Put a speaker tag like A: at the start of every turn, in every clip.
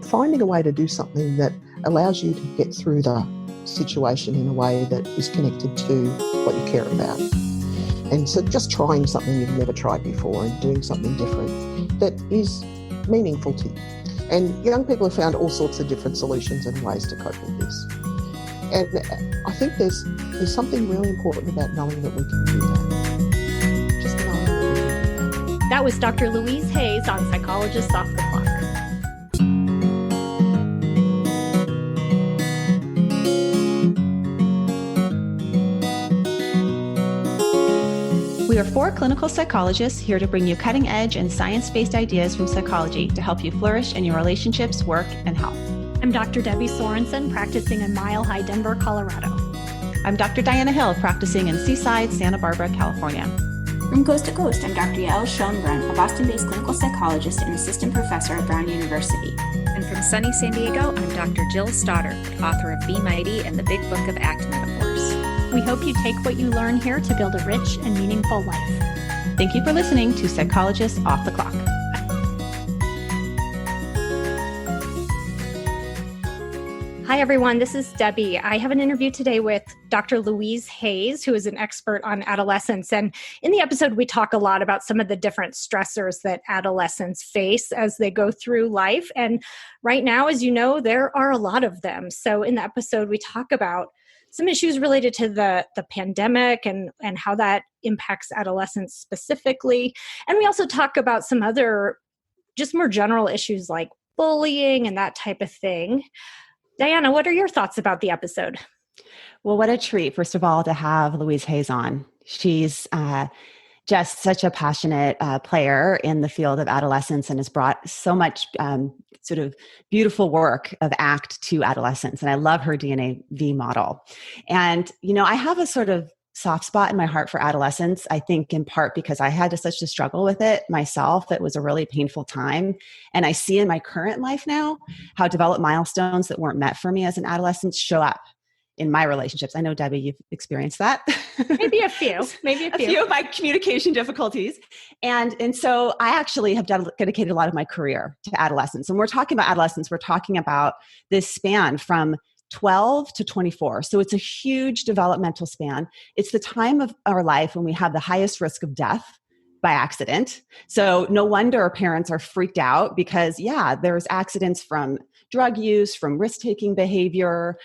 A: finding a way to do something that allows you to get through the situation in a way that is connected to what you care about. And so just trying something you've never tried before and doing something different that is meaningful to you. And young people have found all sorts of different solutions and ways to cope with this. And I think there's something really important about knowing that we can do that. Just knowing that we can do that.
B: That was Dr. Louise Hayes on Psychologists Off the Clock.
C: We are 4 clinical psychologists here to bring you cutting-edge and science-based ideas from psychology to help you flourish in your relationships, work, and health.
B: I'm Dr. Debbie Sorensen, practicing in Mile High, Denver, Colorado.
C: I'm Dr. Diana Hill, practicing in Seaside, Santa Barbara, California.
D: From Coast to Coast, I'm Dr. Yael Schoenbrunn, a Boston-based clinical psychologist and assistant professor at Brown University.
E: And from sunny San Diego, I'm Dr. Jill Stoddard, author of Be Mighty and the Big Book of Act Metaphors.
B: We hope you take what you learn here to build a rich and meaningful life.
C: Thank you for listening to Psychologists Off the Clock.
B: Hi, everyone. This is Debbie. I have an interview today with Dr. Louise Hayes, who is an expert on adolescence. And in the episode, we talk a lot about some of the different stressors that adolescents face as they go through life. And right now, as you know, there are a lot of them. So in the episode, we talk about some issues related to the pandemic and how that impacts adolescents specifically. And we also talk about some other just more general issues like bullying and that type of thing. Diana, what are your thoughts about the episode?
C: Well, what a treat, first of all, to have Louise Hayes on. She's just such a passionate player in the field of adolescence and has brought so much sort of beautiful work of ACT to adolescence. And I love her DNA V model. And, you know, I have a sort of soft spot in my heart for adolescence, I think in part because I had such a struggle with it myself. It was a really painful time. And I see in my current life now how developed milestones that weren't met for me as an adolescent show up in my relationships. I know, Debbie, you've experienced that.
B: Maybe a few
C: of my communication difficulties. And so I actually have dedicated a lot of my career to adolescence. And we're talking about adolescence. We're talking about this span from 12 to 24. So it's a huge developmental span. It's the time of our life when we have the highest risk of death by accident. So no wonder our parents are freaked out because, there's accidents from drug use, from risk-taking behavior,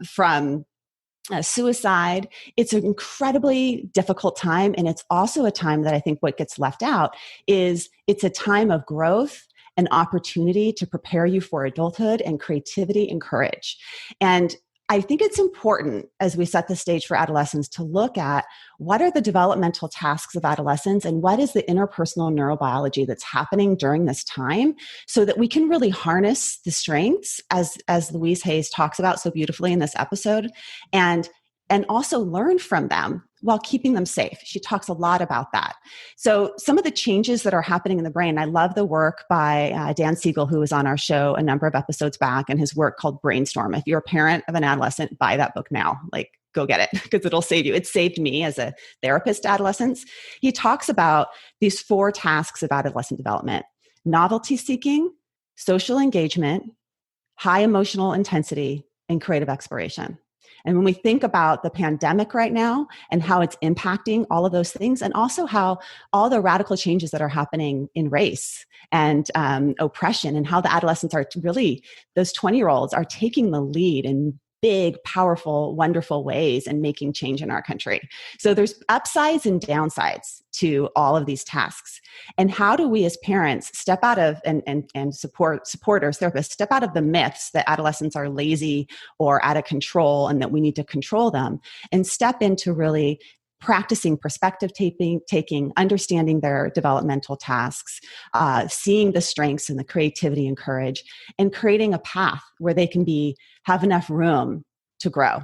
C: from suicide. It's an incredibly difficult time. And it's also a time that I think what gets left out is it's a time of growth, an opportunity to prepare you for adulthood and creativity and courage. And I think it's important as we set the stage for adolescence to look at what are the developmental tasks of adolescence and what is the interpersonal neurobiology that's happening during this time so that we can really harness the strengths as Louise Hayes talks about so beautifully in this episode and also learn from them while keeping them safe. She talks a lot about that. So some of the changes that are happening in the brain, I love the work by Dan Siegel, who was on our show a number of episodes back, and his work called Brainstorm. If you're a parent of an adolescent, buy that book now. Go get it because it'll save you. It saved me as a therapist to adolescents. He talks about these 4 tasks of adolescent development: novelty seeking, social engagement, high emotional intensity, and creative exploration. And when we think about the pandemic right now and how it's impacting all of those things, and also how all the radical changes that are happening in race and oppression, and how the adolescents are really, those 20-year-olds are taking the lead in big, powerful, wonderful ways and making change in our country. So there's upsides and downsides to all of these tasks. And how do we as parents step out of and supporters, therapists, step out of the myths that adolescents are lazy or out of control and that we need to control them, and step into really practicing perspective taking, understanding their developmental tasks, seeing the strengths and the creativity and courage, and creating a path where they can have enough room to grow.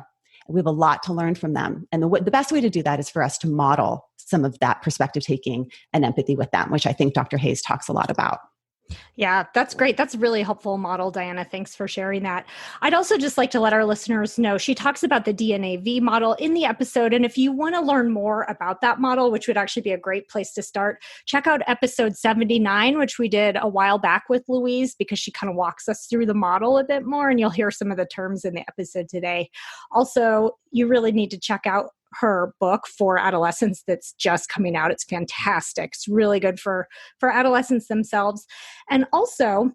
C: We have a lot to learn from them. And the best way to do that is for us to model some of that perspective taking and empathy with them, which I think Dr. Hayes talks a lot about.
B: Yeah, that's great. That's a really helpful model, Diana. Thanks for sharing that. I'd also just like to let our listeners know, she talks about the DNAV model in the episode. And if you want to learn more about that model, which would actually be a great place to start, check out episode 79, which we did a while back with Louise, because she kind of walks us through the model a bit more, and you'll hear some of the terms in the episode today. Also, you really need to check out her book For Adolescents that's just coming out. It's fantastic. It's really good for adolescents themselves. And also,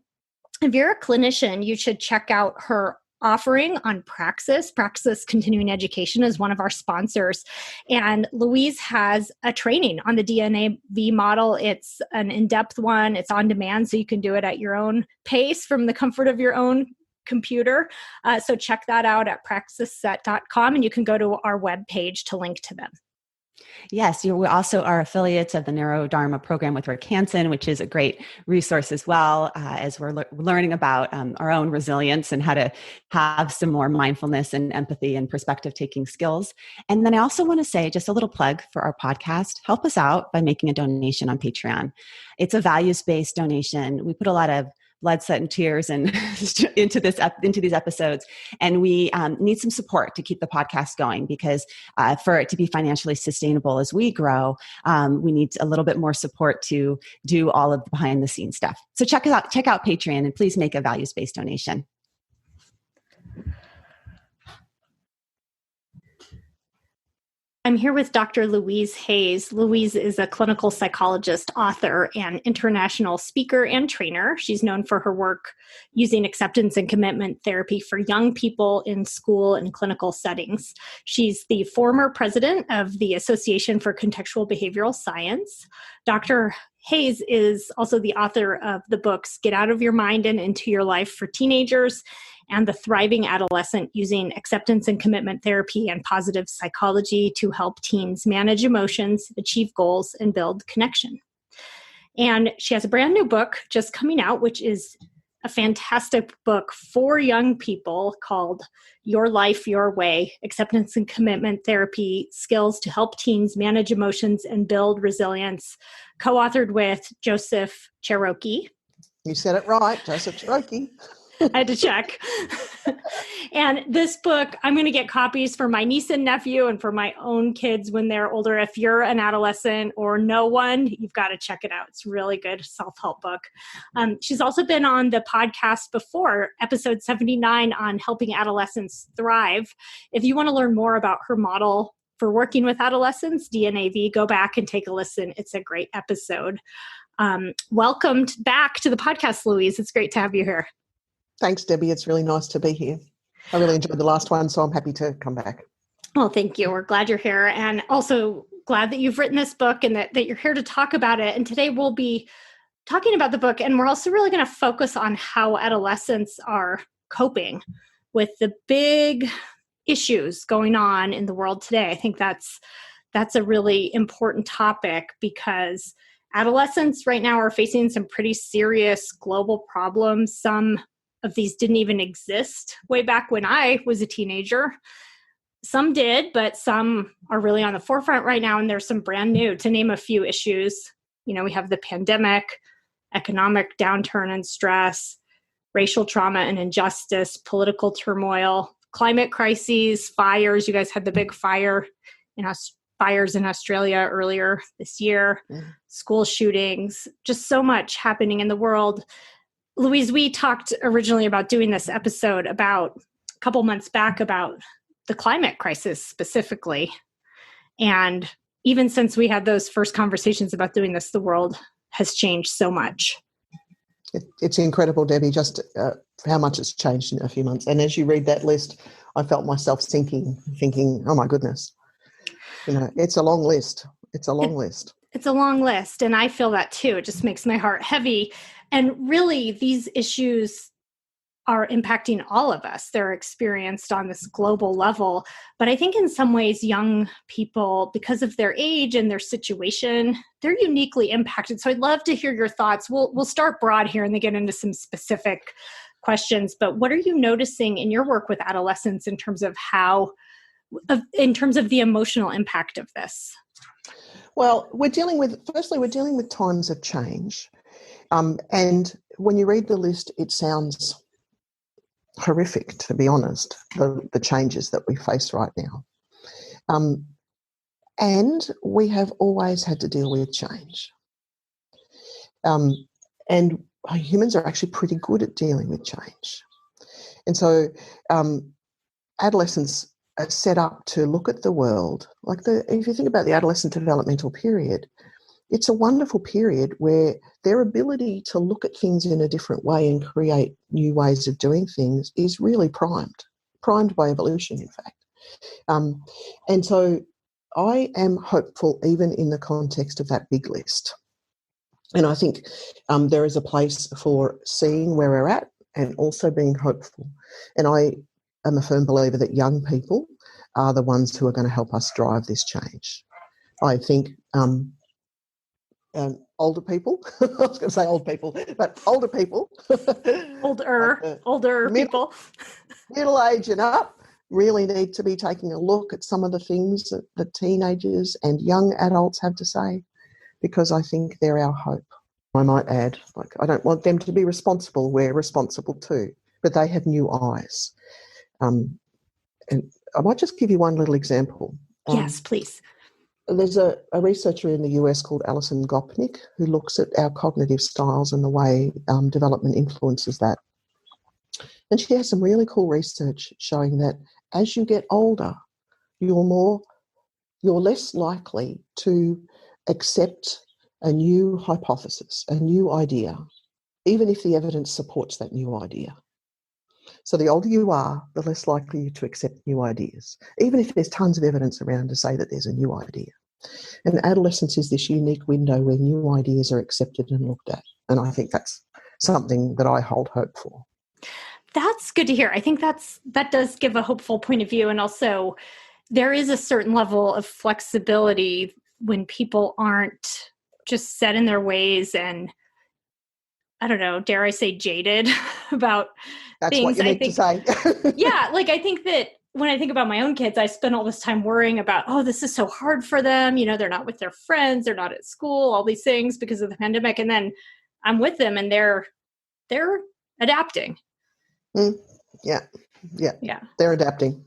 B: if you're a clinician, you should check out her offering on Praxis. Praxis Continuing Education is one of our sponsors. And Louise has a training on the DNAV model. It's an in-depth one. It's on demand, so you can do it at your own pace from the comfort of your own computer. So check that out at praxisset.com, and you can go to our webpage to link to them.
C: Yes, we also are affiliates of the Neurodharma program with Rick Hansen, which is a great resource as well, as we're learning about our own resilience and how to have some more mindfulness and empathy and perspective-taking skills. And then I also want to say just a little plug for our podcast. Help us out by making a donation on Patreon. It's a values-based donation. We put a lot of blood, sweat, and tears and into these episodes. And we need some support to keep the podcast going, because for it to be financially sustainable as we grow, we need a little bit more support to do all of the behind the scenes stuff. So check out Patreon, and please make a values-based donation.
B: I'm here with Dr. Louise Hayes. Louise is a clinical psychologist, author, and international speaker and trainer. She's known for her work using acceptance and commitment therapy for young people in school and clinical settings. She's the former president of the Association for Contextual Behavioral Science. Dr. Hayes is also the author of the books Get Out of Your Mind and Into Your Life for Teenagers, and The Thriving Adolescent, Using Acceptance and Commitment Therapy and Positive Psychology to Help Teens Manage Emotions, Achieve Goals, and Build Connection. And she has a brand new book just coming out, which is a fantastic book for young people called Your Life, Your Way, Acceptance and Commitment Therapy, Skills to Help Teens Manage Emotions and Build Resilience, co-authored with Joseph Cherokee.
A: You said it right, Joseph Cherokee.
B: I had to check. And this book, I'm going to get copies for my niece and nephew and for my own kids when they're older. If you're an adolescent or know one, you've got to check it out. It's a really good self-help book. She's also been on the podcast before, episode 79 on helping adolescents thrive. If you want to learn more about her model for working with adolescents, DNAV, go back and take a listen. It's a great episode. Welcome back to the podcast, Louise. It's great to have you here.
A: Thanks, Debbie. It's really nice to be here. I really enjoyed the last one, so I'm happy to come back.
B: Well, thank you. We're glad you're here, and also glad that you've written this book and that you're here to talk about it. And today we'll be talking about the book, and we're also really going to focus on how adolescents are coping with the big issues going on in the world today. I think that's a really important topic, because adolescents right now are facing some pretty serious global problems. Some of these didn't even exist way back when I was a teenager. Some did, but some are really on the forefront right now, and there's some brand new. To name a few issues, we have the pandemic, economic downturn and stress, racial trauma and injustice, political turmoil, climate crises, fires. You guys had the big fires in Australia earlier this year, school shootings, just so much happening in the world. Louise, we talked originally about doing this episode about a couple months back about the climate crisis specifically. And even since we had those first conversations about doing this, the world has changed so much.
A: It's incredible, Debbie, just how much it's changed in a few months. And as you read that list, I felt myself thinking, oh my goodness, it's a long list. It's a long list.
B: It's a long list. And I feel that too. It just makes my heart heavy. And really, these issues are impacting all of us. They're experienced on this global level. But I think in some ways, young people, because of their age and their situation, they're uniquely impacted. So I'd love to hear your thoughts. We'll start broad here and then get into some specific questions. But what are you noticing in your work with adolescents in terms of the emotional impact of this?
A: Well, we're dealing with times of change. And when you read the list, it sounds horrific, to be honest, the changes that we face right now. And we have always had to deal with change. And humans are actually pretty good at dealing with change. And so adolescents are set up to look at the world. If you think about the adolescent developmental period, it's a wonderful period where their ability to look at things in a different way and create new ways of doing things is really primed by evolution, in fact. And so I am hopeful even in the context of that big list. And I think there is a place for seeing where we're at and also being hopeful. And I am a firm believer that young people are the ones who are going to help us drive this change. I think older people, I was going to say old people, but older people.
B: older people.
A: Middle age and up really need to be taking a look at some of the things that teenagers and young adults have to say, because I think they're our hope. I might add, I don't want them to be responsible. We're responsible too, but they have new eyes. And I might just give you one little example.
B: Yes, please.
A: There's a researcher in the US called Alison Gopnik who looks at our cognitive styles and the way development influences that. And she has some really cool research showing that as you get older, you're less likely to accept a new hypothesis, a new idea, even if the evidence supports that new idea. So the older you are, the less likely to accept new ideas, even if there's tons of evidence around to say that there's a new idea. And adolescence is this unique window where new ideas are accepted and looked at. And I think that's something that I hold hope for.
B: That's good to hear. I think that does give a hopeful point of view. And also there is a certain level of flexibility when people aren't just set in their ways and, I don't know, dare I say jaded about
A: That's
B: things.
A: what you need to say.
B: Yeah, I think that when I think about my own kids, I spend all this time worrying about, this is so hard for them. They're not with their friends, they're not at school, all these things because of the pandemic. And then I'm with them and they're adapting.
A: Yeah. They're adapting.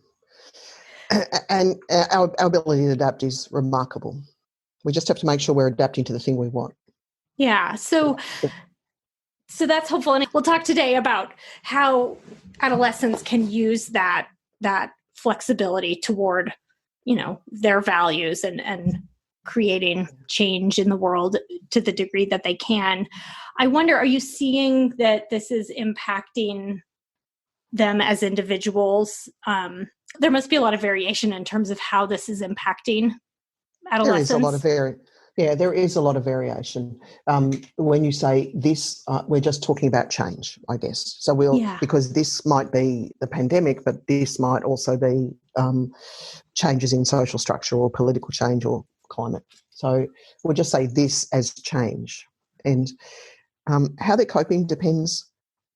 A: And our ability to adapt is remarkable. We just have to make sure we're adapting to the thing we want.
B: Yeah. So that's hopeful. And we'll talk today about how adolescents can use that flexibility toward, their values and creating change in the world to the degree that they can. I wonder, are you seeing that this is impacting them as individuals? There must be a lot of variation in terms of how this is impacting adolescents.
A: There is a lot of variation. When you say this, we're just talking about change, I guess. So because this might be the pandemic, but this might also be changes in social structure or political change or climate. So we'll just say this as change. And how they're coping depends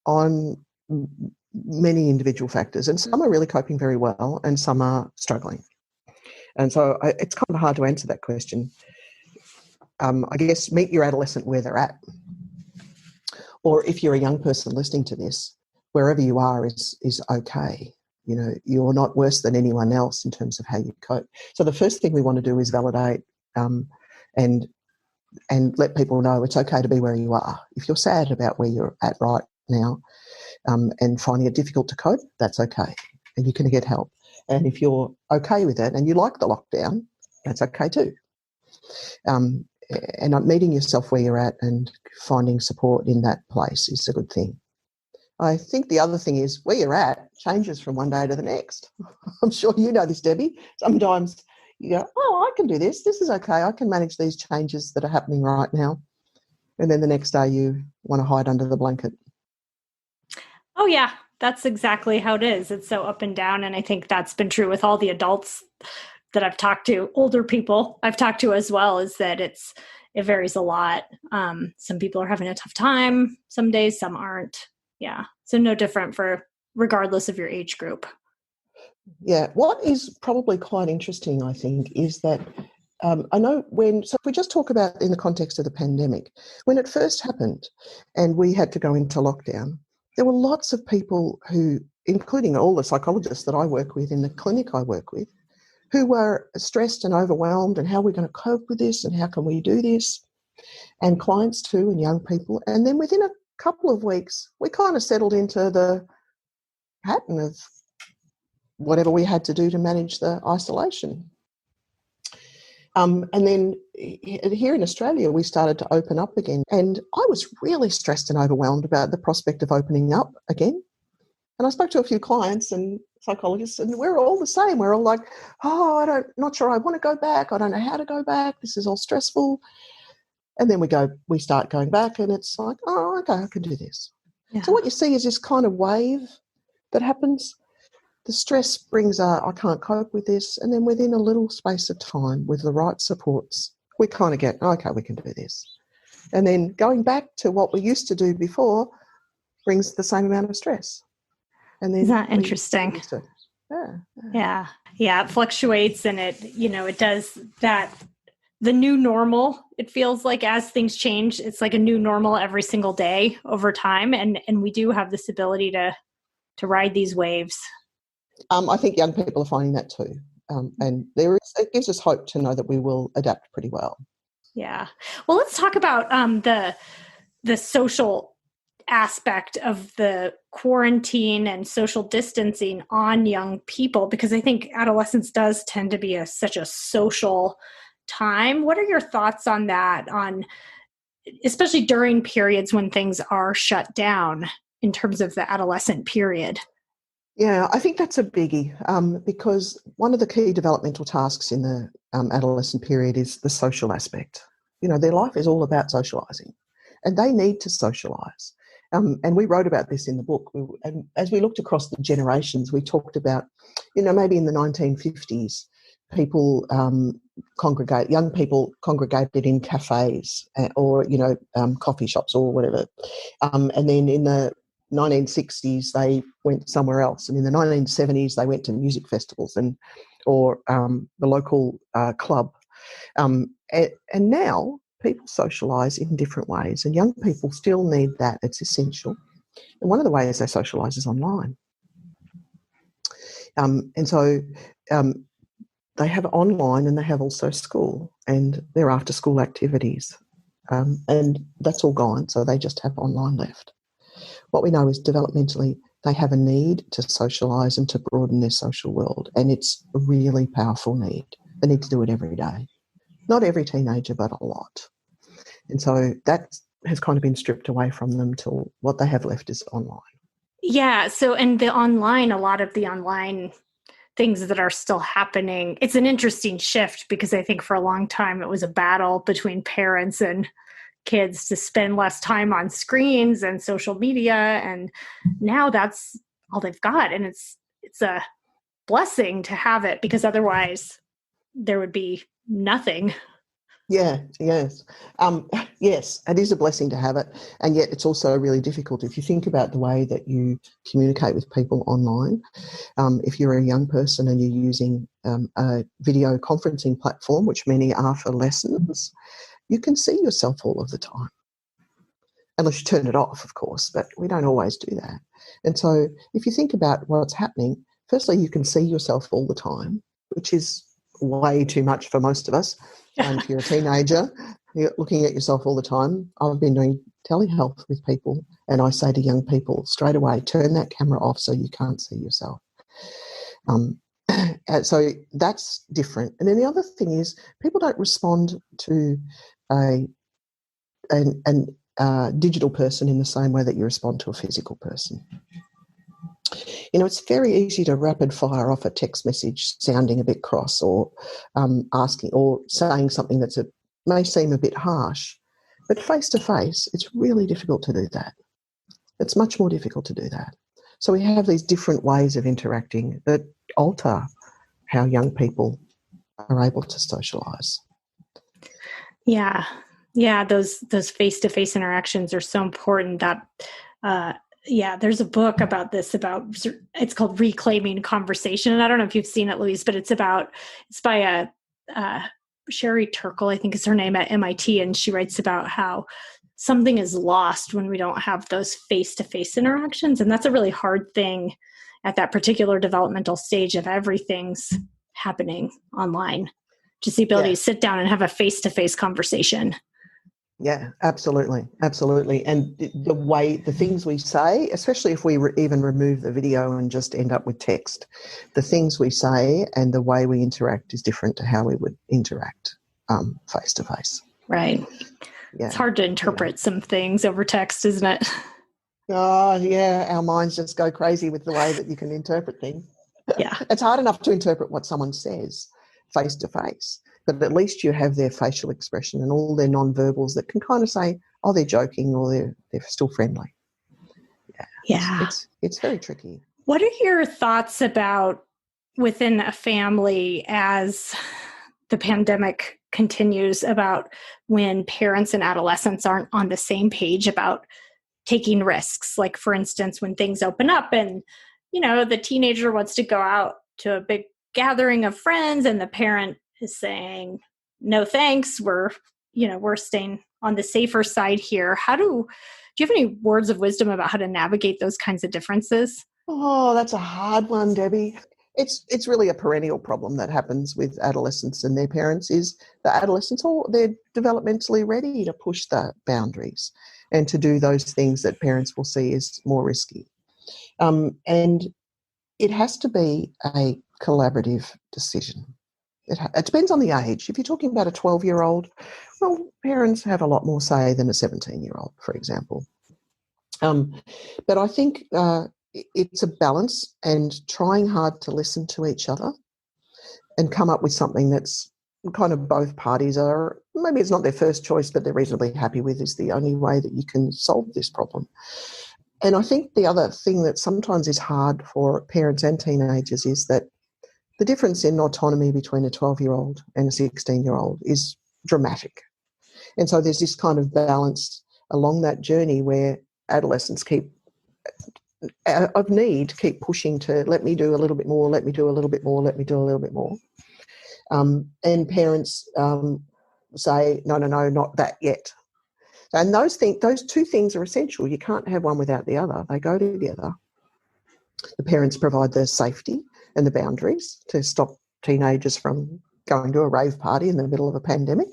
A: on many individual factors. And some are really coping very well and some are struggling. And so it's kind of hard to answer that question. I guess meet your adolescent where they're at. Or if you're a young person listening to this, wherever you are is okay. You're not worse than anyone else in terms of how you cope. So the first thing we want to do is validate and let people know it's okay to be where you are. If you're sad about where you're at right now and finding it difficult to cope, that's okay. And you can get help. And if you're okay with it and you like the lockdown, that's okay too. And meeting yourself where you're at and finding support in that place is a good thing. I think the other thing is where you're at changes from one day to the next. I'm sure you know this, Debbie. Sometimes you go, I can do this. This is okay. I can manage these changes that are happening right now. And then the next day you want to hide under the blanket.
B: Oh, yeah. That's exactly how it is. It's so up and down. And I think that's been true with all the adults that I've talked to, older people I've talked to as well, is that it varies a lot. Some people are having a tough time some days, some aren't. Yeah. So no different regardless of your age group.
A: Yeah. What is probably quite interesting, I think, is that I know so if we just talk about in the context of the pandemic, when it first happened and we had to go into lockdown, there were lots of people who, including all the psychologists that I work with in the clinic I work with, who were stressed and overwhelmed, and how are we going to cope with this and how can we do this? And clients too, and young people. And then within a couple of weeks, we kind of settled into the pattern of whatever we had to do to manage the isolation. And then here in Australia, we started to open up again. And I was really stressed and overwhelmed about the prospect of opening up again. And I spoke to a few clients and psychologists, and we're all the same. We're all like, oh, not sure I want to go back. I don't know how to go back. This is all stressful. And then we start going back, and it's like, oh, okay, I can do this. Yeah. So what you see is this kind of wave that happens. The stress brings I can't cope with this. And then within a little space of time with the right supports, we kind of get, okay, we can do this. And then going back to what we used to do before brings the same amount of stress. And then
B: isn't that interesting? Yeah. It fluctuates, and it does that. The new normal, it feels like as things change, it's like a new normal every single day over time. And we do have this ability to ride these waves.
A: I think young people are finding that too. And it gives us hope to know that we will adapt pretty well.
B: Yeah. Well, let's talk about the social aspect of the quarantine and social distancing on young people, because I think adolescence does tend to be such a social time. What are your thoughts on that, especially during periods when things are shut down in terms of the adolescent period?
A: Yeah, I think that's a biggie because one of the key developmental tasks in the adolescent period is the social aspect. Their life is all about socialising, and they need to socialise. And we wrote about this in the book. And as we looked across the generations, we talked about, maybe in the 1950s, young people congregated in cafes or, coffee shops or whatever. And then in the 1960s, they went somewhere else. And in the 1970s, they went to music festivals or the local club. And now people socialise in different ways, and young people still need that. It's essential. And one of the ways they socialise is online. And so they have online, and they have also school and their after-school activities. And that's all gone, so they just have online left. What we know is developmentally they have a need to socialise and to broaden their social world, and it's a really powerful need. They need to do it every day. Not every teenager, but a lot. And so that has kind of been stripped away from them till what they have left is online.
B: Yeah, so and a lot of the online things that are still happening, it's an interesting shift because I think for a long time it was a battle between parents and kids to spend less time on screens and social media, and now that's all they've got, and it's a blessing to have it because otherwise there would be nothing.
A: Yes, it is a blessing to have it, and yet it's also really difficult if you think about the way that you communicate with people online. If you're a young person and you're using a video conferencing platform, which many are for lessons, you can see yourself all of the time, unless you turn it off, of course, but we don't always do that. And so if you think about what's happening, firstly, you can see yourself all the time, which is way too much for most of us. If you're a teenager, you're looking at yourself all the time. I've been doing telehealth with people, and I say to young people straight away, turn that camera off so you can't see yourself. So that's different. And then the other thing is people don't respond to a digital person in the same way that you respond to a physical person. It's very easy to rapid fire off a text message sounding a bit cross or asking or saying something that may seem a bit harsh. But face to face, it's really difficult to do that. It's much more difficult to do that. So we have these different ways of interacting that alter how young people are able to socialise.
B: Yeah, those face-to-face interactions are so important. That there's a book about this. It's called Reclaiming Conversation, and I don't know if you've seen it, Louise, but it's by Sherry Turkle, I think is her name, at MIT, and she writes about how something is lost when we don't have those face-to-face interactions. And that's a really hard thing at that particular developmental stage of everything's happening online. Just the ability to sit down and have a face-to-face conversation.
A: Yeah, absolutely. Absolutely. And the things we say, especially if we even remove the video and just end up with text, the things we say and the way we interact is different to how we would interact face to face.
B: Right. Yeah. It's hard to interpret some things over text, isn't it?
A: Oh, yeah. Our minds just go crazy with the way that you can interpret things.
B: Yeah.
A: It's hard enough to interpret what someone says face to face, but at least you have their facial expression and all their non-verbals that can kind of say, oh, they're joking or they're still friendly.
B: Yeah.
A: It's very tricky.
B: What are your thoughts about within a family as the pandemic continues, about when parents and adolescents aren't on the same page about taking risks? Like, for instance, when things open up and, the teenager wants to go out to a big gathering of friends and the parent is saying, no, thanks. We're staying on the safer side here. Do you have any words of wisdom about how to navigate those kinds of differences?
A: Oh, that's a hard one, Debbie. It's really a perennial problem that happens with adolescents and their parents. Is the adolescents, they're developmentally ready to push the boundaries and to do those things that parents will see as more risky. And it has to be a collaborative decision. It depends on the age. If you're talking about a 12-year-old, well, parents have a lot more say than a 17-year-old, for example. But I think it's a balance and trying hard to listen to each other and come up with something that's kind of both parties are, maybe it's not their first choice, but they're reasonably happy with, is the only way that you can solve this problem. And I think the other thing that sometimes is hard for parents and teenagers is that the difference in autonomy between a 12-year-old and a 16-year-old is dramatic. And so there's this kind of balance along that journey where adolescents keep pushing to let me do a little bit more, let me do a little bit more, let me do a little bit more. And parents say, no, not that yet. And those two things are essential. You can't have one without the other. They go together. The parents provide the safety and the boundaries to stop teenagers from going to a rave party in the middle of a pandemic.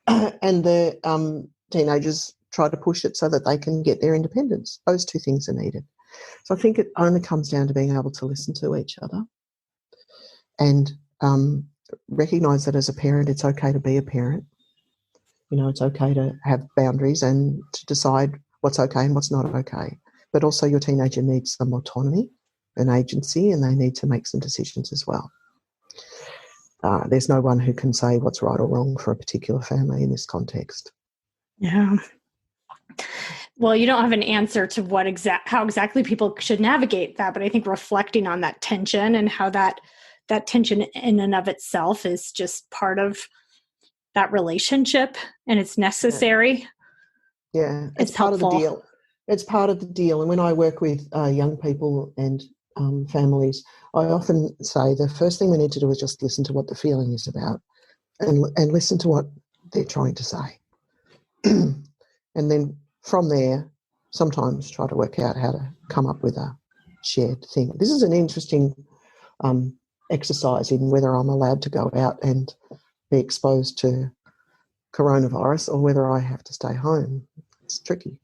A: And the teenagers try to push it so that they can get their independence. Those two things are needed. So I think it only comes down to being able to listen to each other and recognise that as a parent, it's okay to be a parent. It's okay to have boundaries and to decide what's okay and what's not okay. But also your teenager needs some autonomy and agency, and they need to make some decisions as well. There's no one who can say what's right or wrong for a particular family in this context.
B: Yeah. Well, you don't have an answer to how exactly people should navigate that, but I think reflecting on that tension and how that tension in and of itself is just part of that relationship, and it's necessary.
A: Yeah, it's part
B: helpful.
A: of the deal. It's part of the deal. And when I work with young people and families, I often say the first thing we need to do is just listen to what the feeling is about and listen to what they're trying to say. And then from there, sometimes try to work out how to come up with a shared thing. This is an interesting exercise in whether I'm allowed to go out and be exposed to coronavirus or whether I have to stay home. It's tricky.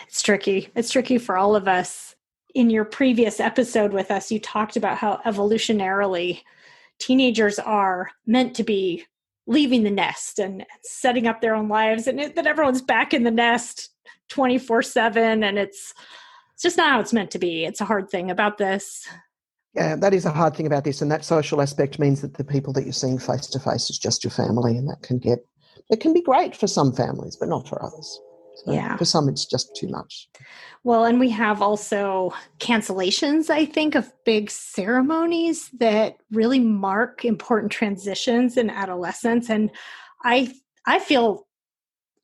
B: It's tricky. It's tricky for all of us. In your previous episode with us, you talked about how evolutionarily teenagers are meant to be leaving the nest and setting up their own lives, and that everyone's back in the nest 24/7, and it's just not how it's meant to be. It's a hard thing about this.
A: Yeah, that is a hard thing about this, and that social aspect means that the people that you're seeing face to face is just your family, and it can be great for some families, but not for others. So
B: yeah.
A: For some, it's just too much.
B: Well, and we have also cancellations, I think, of big ceremonies that really mark important transitions in adolescence. And I feel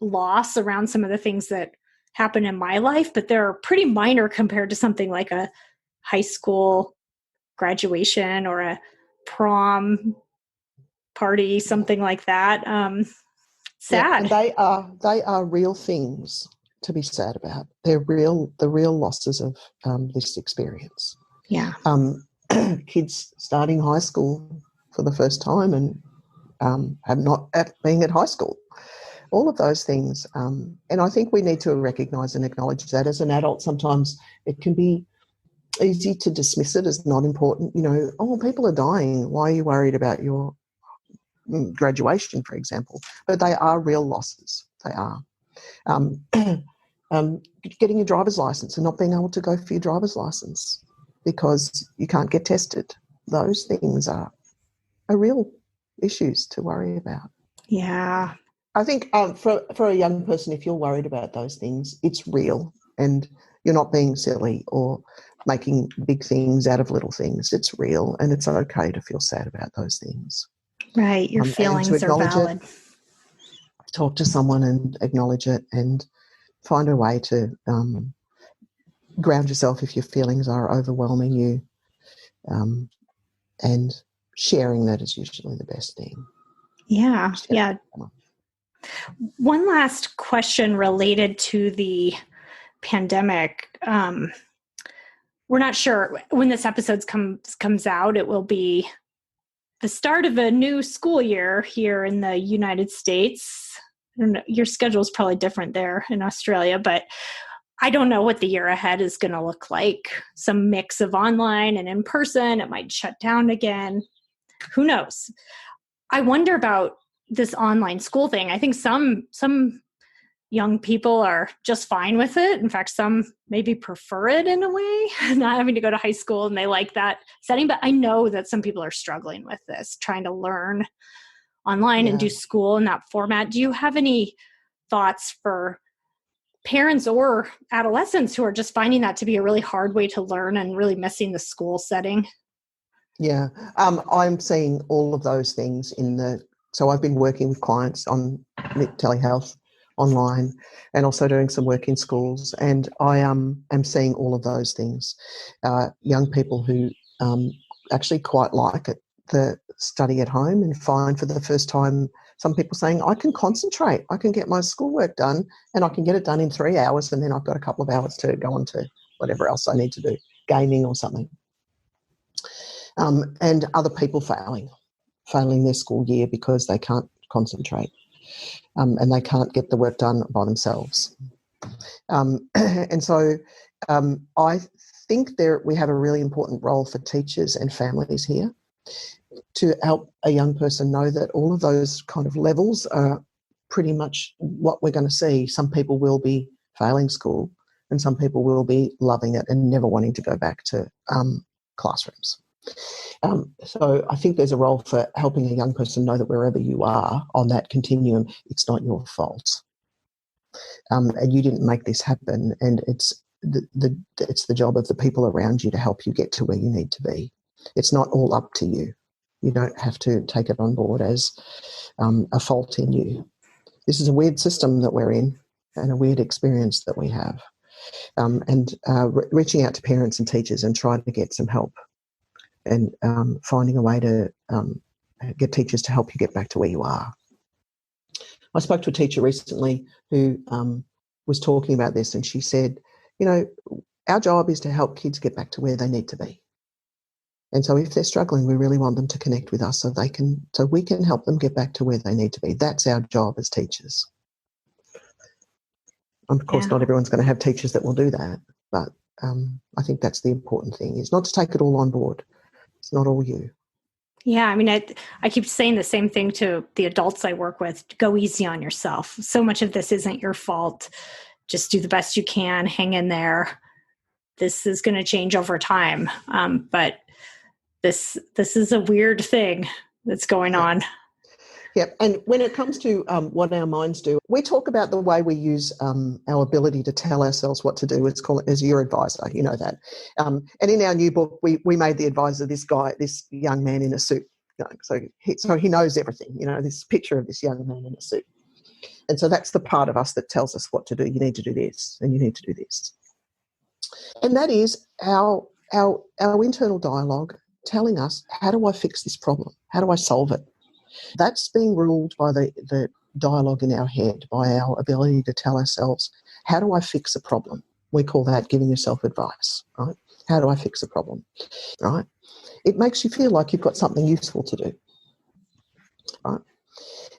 B: loss around some of the things that happen in my life, but they're pretty minor compared to something like a high school graduation or a prom party, something like that. Sad.
A: Yeah, and they are real things to be sad about. They're the real losses of this experience.
B: Yeah.
A: Kids starting high school for the first time and have not being at high school. All of those things. And I think we need to recognise and acknowledge that as an adult. Sometimes it can be easy to dismiss it as not important. People are dying. Why are you worried about your graduation, for example? But they are real losses. They are. Getting your driver's license and not being able to go for your driver's license because you can't get tested. Those things are real issues to worry about.
B: Yeah.
A: I think for a young person, if you're worried about those things, it's real and you're not being silly or making big things out of little things. It's real and it's okay to feel sad about those things.
B: Right. Your feelings are valid.
A: Talk to someone and acknowledge it and find a way to ground yourself if your feelings are overwhelming you. And sharing that is usually the best thing.
B: Yeah. Yeah. One last question related to the pandemic. We're not sure when this episode comes out. It will be the start of a new school year here in the United States. I don't know, your schedule is probably different there in Australia, but I don't know what the year ahead is going to look like. Some mix of online and in person. It might shut down again. Who knows? I wonder about this online school thing. I think some young people are just fine with it. In fact, some maybe prefer it in a way, not having to go to high school, and they like that setting. But I know that some people are struggling with this, trying to learn online and do school in that format. Do you have any thoughts for parents or adolescents who are just finding that to be a really hard way to learn and really missing the school setting?
A: Yeah, I'm seeing all of those things so I've been working with clients on telehealth online and also doing some work in schools, and I am seeing all of those things. Young people who actually quite like it, the study at home, and find for the first time some people saying, I can concentrate, I can get my schoolwork done and I can get it done in 3 hours, and then I've got a couple of hours to go on to whatever else I need to do, gaming or something. And other people failing their school year because they can't concentrate and they can't get the work done by themselves. And so I think we have a really important role for teachers and families here to help a young person know that all of those kind of levels are pretty much what we're going to see. Some people will be failing school and some people will be loving it and never wanting to go back to classrooms. So I think there's a role for helping a young person know that wherever you are on that continuum, it's not your fault. And you didn't make this happen, and it's the job of the people around you to help you get to where you need to be. It's not all up to you. You don't have to take it on board as a fault in you. This is a weird system that we're in and a weird experience that we have. Reaching out to parents and teachers and trying to get some help and finding a way to get teachers to help you get back to where you are. I spoke to a teacher recently who was talking about this, and she said, our job is to help kids get back to where they need to be. And so if they're struggling, we really want them to connect with us so we can help them get back to where they need to be. That's our job as teachers. Of course, not everyone's going to have teachers that will do that, but I think that's the important thing, is not to take it all on board. It's not all you.
B: Yeah, I mean, I keep saying the same thing to the adults I work with. Go easy on yourself. So much of this isn't your fault. Just do the best you can. Hang in there. This is going to change over time. But this is a weird thing that's going on.
A: Yeah, and when it comes to what our minds do, we talk about the way we use our ability to tell ourselves what to do. Let's call it as your advisor, you know that. And in our new book, we made the advisor this young man in a suit. So he knows everything, this picture of this young man in a suit. And so that's the part of us that tells us what to do. You need to do this and you need to do this. And that is our internal dialogue telling us, how do I fix this problem? How do I solve it? That's being ruled by the dialogue in our head, by our ability to tell ourselves, how do I fix a problem? We call that giving yourself advice, right? How do I fix a problem, right? It makes you feel like you've got something useful to do, right?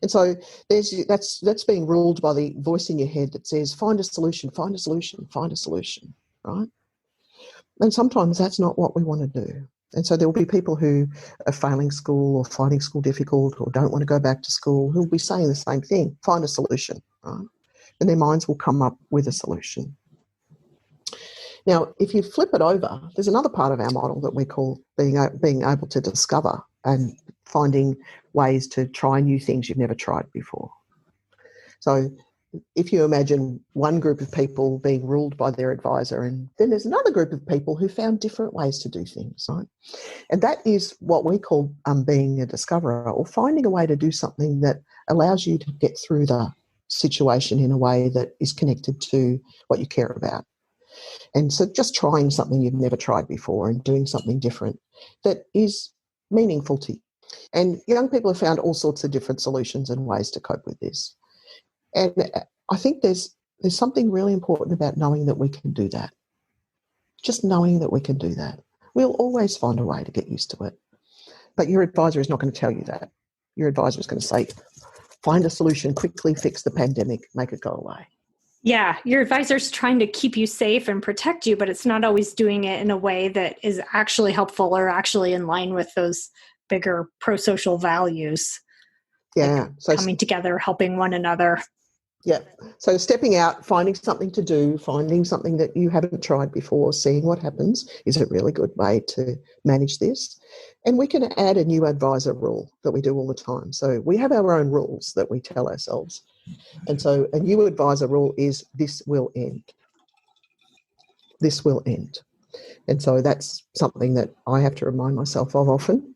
A: And so that's being ruled by the voice in your head that says, find a solution, find a solution, find a solution, right? And sometimes that's not what we want to do. And so there will be people who are failing school or finding school difficult or don't want to go back to school who will be saying the same thing, find a solution, right? And their minds will come up with a solution. Now, if you flip it over, there's another part of our model that we call being able to discover and finding ways to try new things you've never tried before. So if you imagine one group of people being ruled by their advisor, and then there's another group of people who found different ways to do things, right? And that is what we call being a discoverer, or finding a way to do something that allows you to get through the situation in a way that is connected to what you care about. And so just trying something you've never tried before and doing something different that is meaningful to you. And young people have found all sorts of different solutions and ways to cope with this. And I think there's something really important about knowing that we can do that. Just knowing that we can do that. We'll always find a way to get used to it. But your advisor is not going to tell you that. Your advisor is going to say, find a solution, quickly fix the pandemic, make it go away.
B: Yeah, your advisor's trying to keep you safe and protect you, but it's not always doing it in a way that is actually helpful or actually in line with those bigger pro-social values.
A: Yeah.
B: Like so coming together, helping one another.
A: Yeah. So stepping out, finding something to do, finding something that you haven't tried before, seeing what happens is a really good way to manage this. And we can add a new advisor rule that we do all the time. So we have our own rules that we tell ourselves. And so a new advisor rule is this will end. This will end. And so that's something that I have to remind myself of often.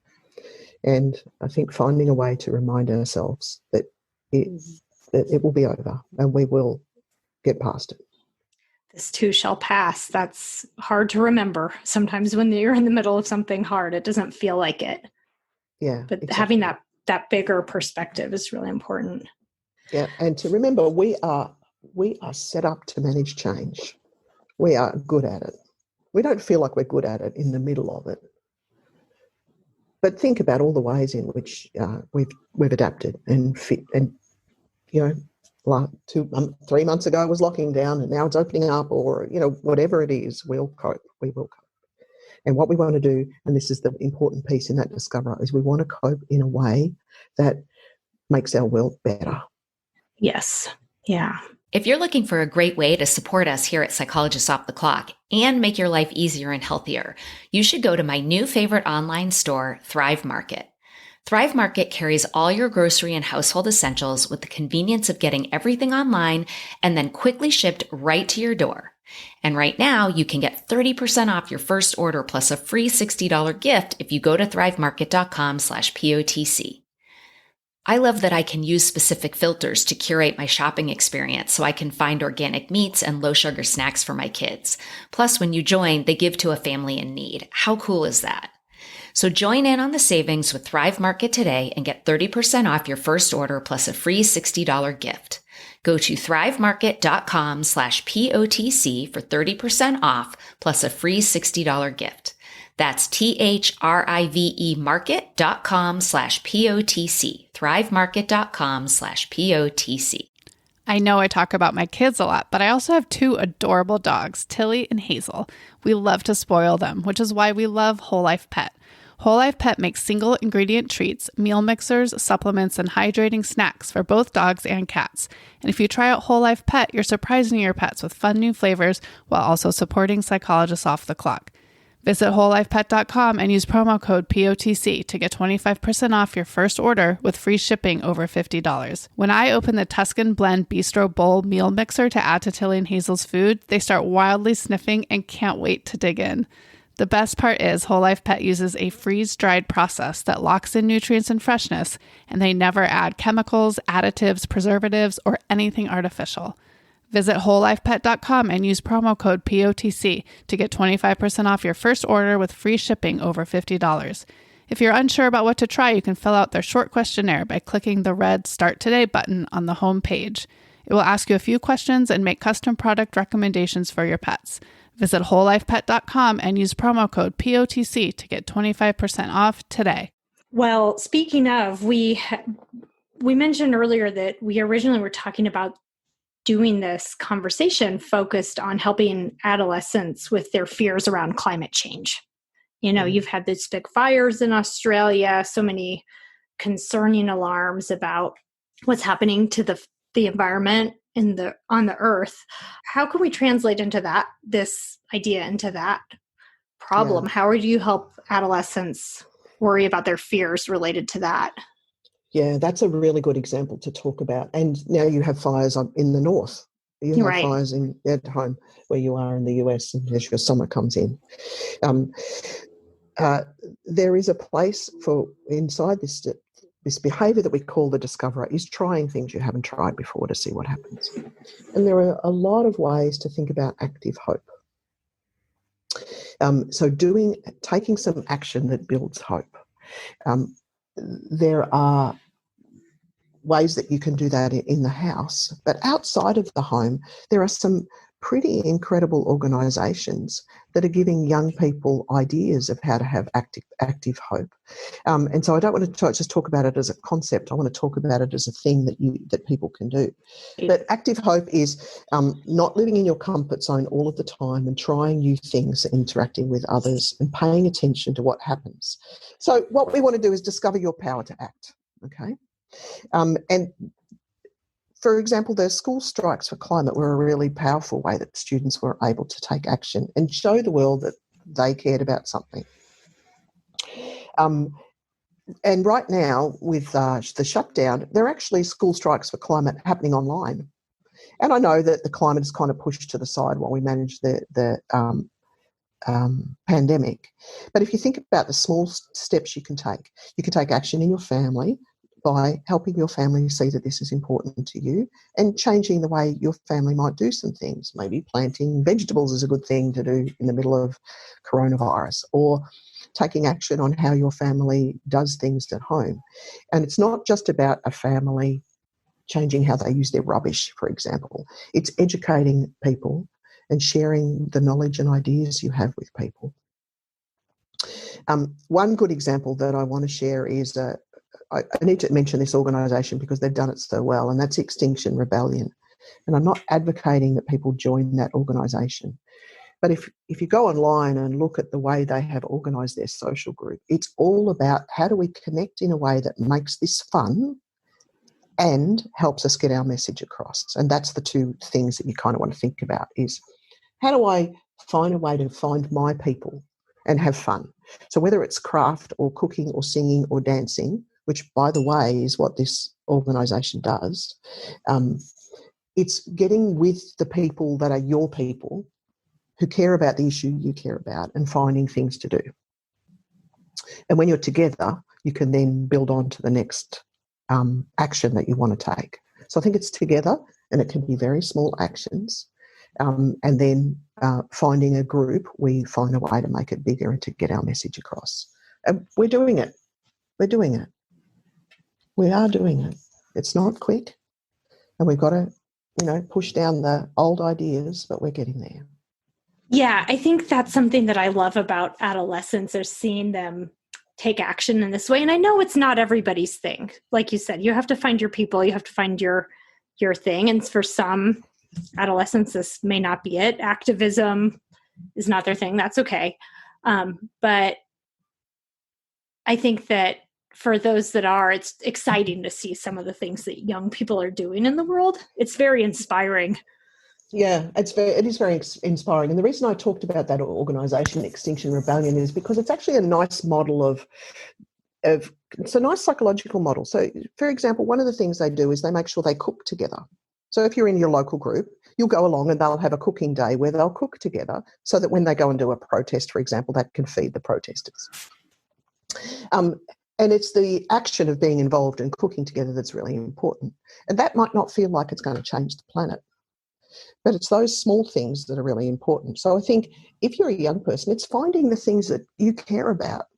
A: And I think finding a way to remind ourselves that it will be over and we will get past it.
B: This too shall pass. That's hard to remember. Sometimes when you're in the middle of something hard, it doesn't feel like it.
A: Yeah.
B: But
A: exactly.
B: having that bigger perspective is really important.
A: Yeah. And to remember, we are set up to manage change. We are good at it. We don't feel like we're good at it in the middle of it. But think about all the ways in which we've adapted and fit. And, 3 months ago it was locking down and now it's opening up, or, whatever it is, we'll cope. We will cope. And what we want to do, and this is the important piece in that discovery, is we want to cope in a way that makes our world better.
B: Yes. Yeah.
E: If you're looking for a great way to support us here at Psychologists Off the Clock and make your life easier and healthier, you should go to my new favorite online store, Thrive Market. Thrive Market carries all your grocery and household essentials with the convenience of getting everything online and then quickly shipped right to your door. And right now, you can get 30% off your first order plus a free $60 gift if you go to thrivemarket.com/POTC. I love that I can use specific filters to curate my shopping experience so I can find organic meats and low sugar snacks for my kids. Plus, when you join, they give to a family in need. How cool is that? So join in on the savings with Thrive Market today and get 30% off your first order plus a free $60 gift. Go to thrivemarket.com/POTC for 30% off plus a free $60 gift. That's THRIVE market.com/POTC. thrivemarket.com/POTC.
F: I know I talk about my kids a lot, but I also have two adorable dogs, Tilly and Hazel. We love to spoil them, which is why we love Whole Life Pet. Whole Life Pet makes single ingredient treats, meal mixers, supplements, and hydrating snacks for both dogs and cats. And if you try out Whole Life Pet, you're surprising your pets with fun new flavors while also supporting Psychologists Off the Clock. Visit wholelifepet.com and use promo code POTC to get 25% off your first order with free shipping over $50. When I open the Tuscan Blend Bistro Bowl meal mixer to add to Tilly and Hazel's food, they start wildly sniffing and can't wait to dig in. The best part is Whole Life Pet uses a freeze-dried process that locks in nutrients and freshness, and they never add chemicals, additives, preservatives, or anything artificial. Visit wholelifepet.com and use promo code POTC to get 25% off your first order with free shipping over $50. If you're unsure about what to try, you can fill out their short questionnaire by clicking the red Start Today button on the home page. It will ask you a few questions and make custom product recommendations for your pets. Visit wholelifepet.com and use promo code POTC to get 25% off today.
B: Well, speaking of, we mentioned earlier that we originally were talking about doing this conversation focused on helping adolescents with their fears around climate change. You know, you've had these big fires in Australia, so many concerning alarms about what's happening to the environment on the earth. How can we translate this idea into that problem?
A: Yeah.
B: How do you help adolescents worry about their fears related to that?
A: Yeah, that's a really good example to talk about. And now you have fires in the north. You have
B: Right.
A: fires at home where you are in the US, and as your summer comes in. There is a place for inside this behaviour that we call the discoverer is trying things you haven't tried before to see what happens. And there are a lot of ways to think about active hope. So taking some action that builds hope. There are ways that you can do that in the house, but outside of the home, there are some pretty incredible organisations that are giving young people ideas of how to have active hope. And so I don't want to just talk about it as a concept. I want to talk about it as a thing that people can do. But active hope is not living in your comfort zone all of the time and trying new things, interacting with others and paying attention to what happens. So what we want to do is discover your power to act, okay? And for example, the school strikes for climate were a really powerful way that students were able to take action and show the world that they cared about something. And right now, with the shutdown, there are actually school strikes for climate happening online. And I know that the climate is kind of pushed to the side while we manage the pandemic. But if you think about the small steps you can take action in your family by helping your family see that this is important to you and changing the way your family might do some things. Maybe planting vegetables is a good thing to do in the middle of coronavirus, or taking action on how your family does things at home. And it's not just about a family changing how they use their rubbish, for example. It's educating people and sharing the knowledge and ideas you have with people. One good example that I want to share is I need to mention this organisation because they've done it so well, and that's Extinction Rebellion. And I'm not advocating that people join that organisation. But if you go online and look at the way they have organised their social group, it's all about how do we connect in a way that makes this fun and helps us get our message across. And that's the two things that you kind of want to think about is how do I find a way to find my people and have fun? So whether it's craft or cooking or singing or dancing, which, by the way, is what this organisation does, it's getting with the people that are your people who care about the issue you care about and finding things to do. And when you're together, you can then build on to the next action that you want to take. So I think it's together, and it can be very small actions. And then finding a group, we find a way to make it bigger and to get our message across. And we're doing it. We're doing it. We are doing it. It's not quick, and we've got to, push down the old ideas, but we're getting there.
B: Yeah, I think that's something that I love about adolescents, is seeing them take action in this way. And I know it's not everybody's thing. Like you said, you have to find your people, you have to find your thing. And for some adolescents, this may not be it. Activism is not their thing. That's okay. But I think that for those that are, it's exciting to see some of the things that young people are doing in the world. It's very inspiring.
A: Yeah, it is very inspiring. And the reason I talked about that organisation, Extinction Rebellion, is because it's actually a nice model of it's a nice psychological model. So, for example, one of the things they do is they make sure they cook together. So if you're in your local group, you'll go along and they'll have a cooking day where they'll cook together so that when they go and do a protest, for example, that can feed the protesters. And it's the action of being involved in cooking together that's really important. And that might not feel like it's going to change the planet, but it's those small things that are really important. So I think if you're a young person, it's finding the things that you care about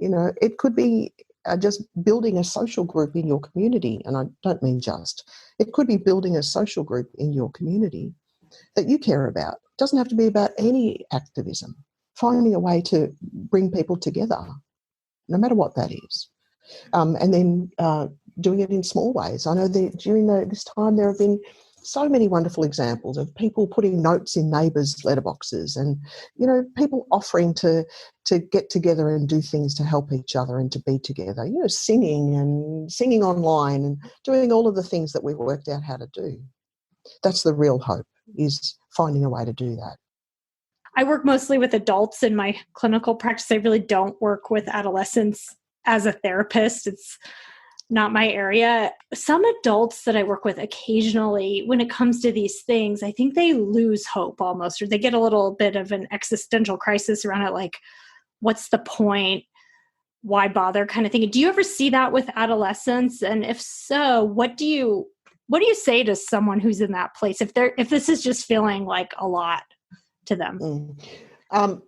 A: It could be just building a social group in your community, and I don't mean just. It could be building a social group in your community that you care about. It doesn't have to be about any activism. Finding a way to bring people together, no matter what that is. And then doing it in small ways. I know that during this time there have been so many wonderful examples of people putting notes in neighbours' letterboxes and, people offering to get together and do things to help each other and to be together, singing online and doing all of the things that we've worked out how to do. That's the real hope, is finding a way to do that.
B: I work mostly with adults in my clinical practice. I really don't work with adolescents as a therapist. It's not my area. Some adults that I work with occasionally, when it comes to these things, I think they lose hope almost, or they get a little bit of an existential crisis around it, like, what's the point? Why bother kind of thing. Do you ever see that with adolescents? And if so, what do you say to someone who's in that place if this is just feeling like a lot to them?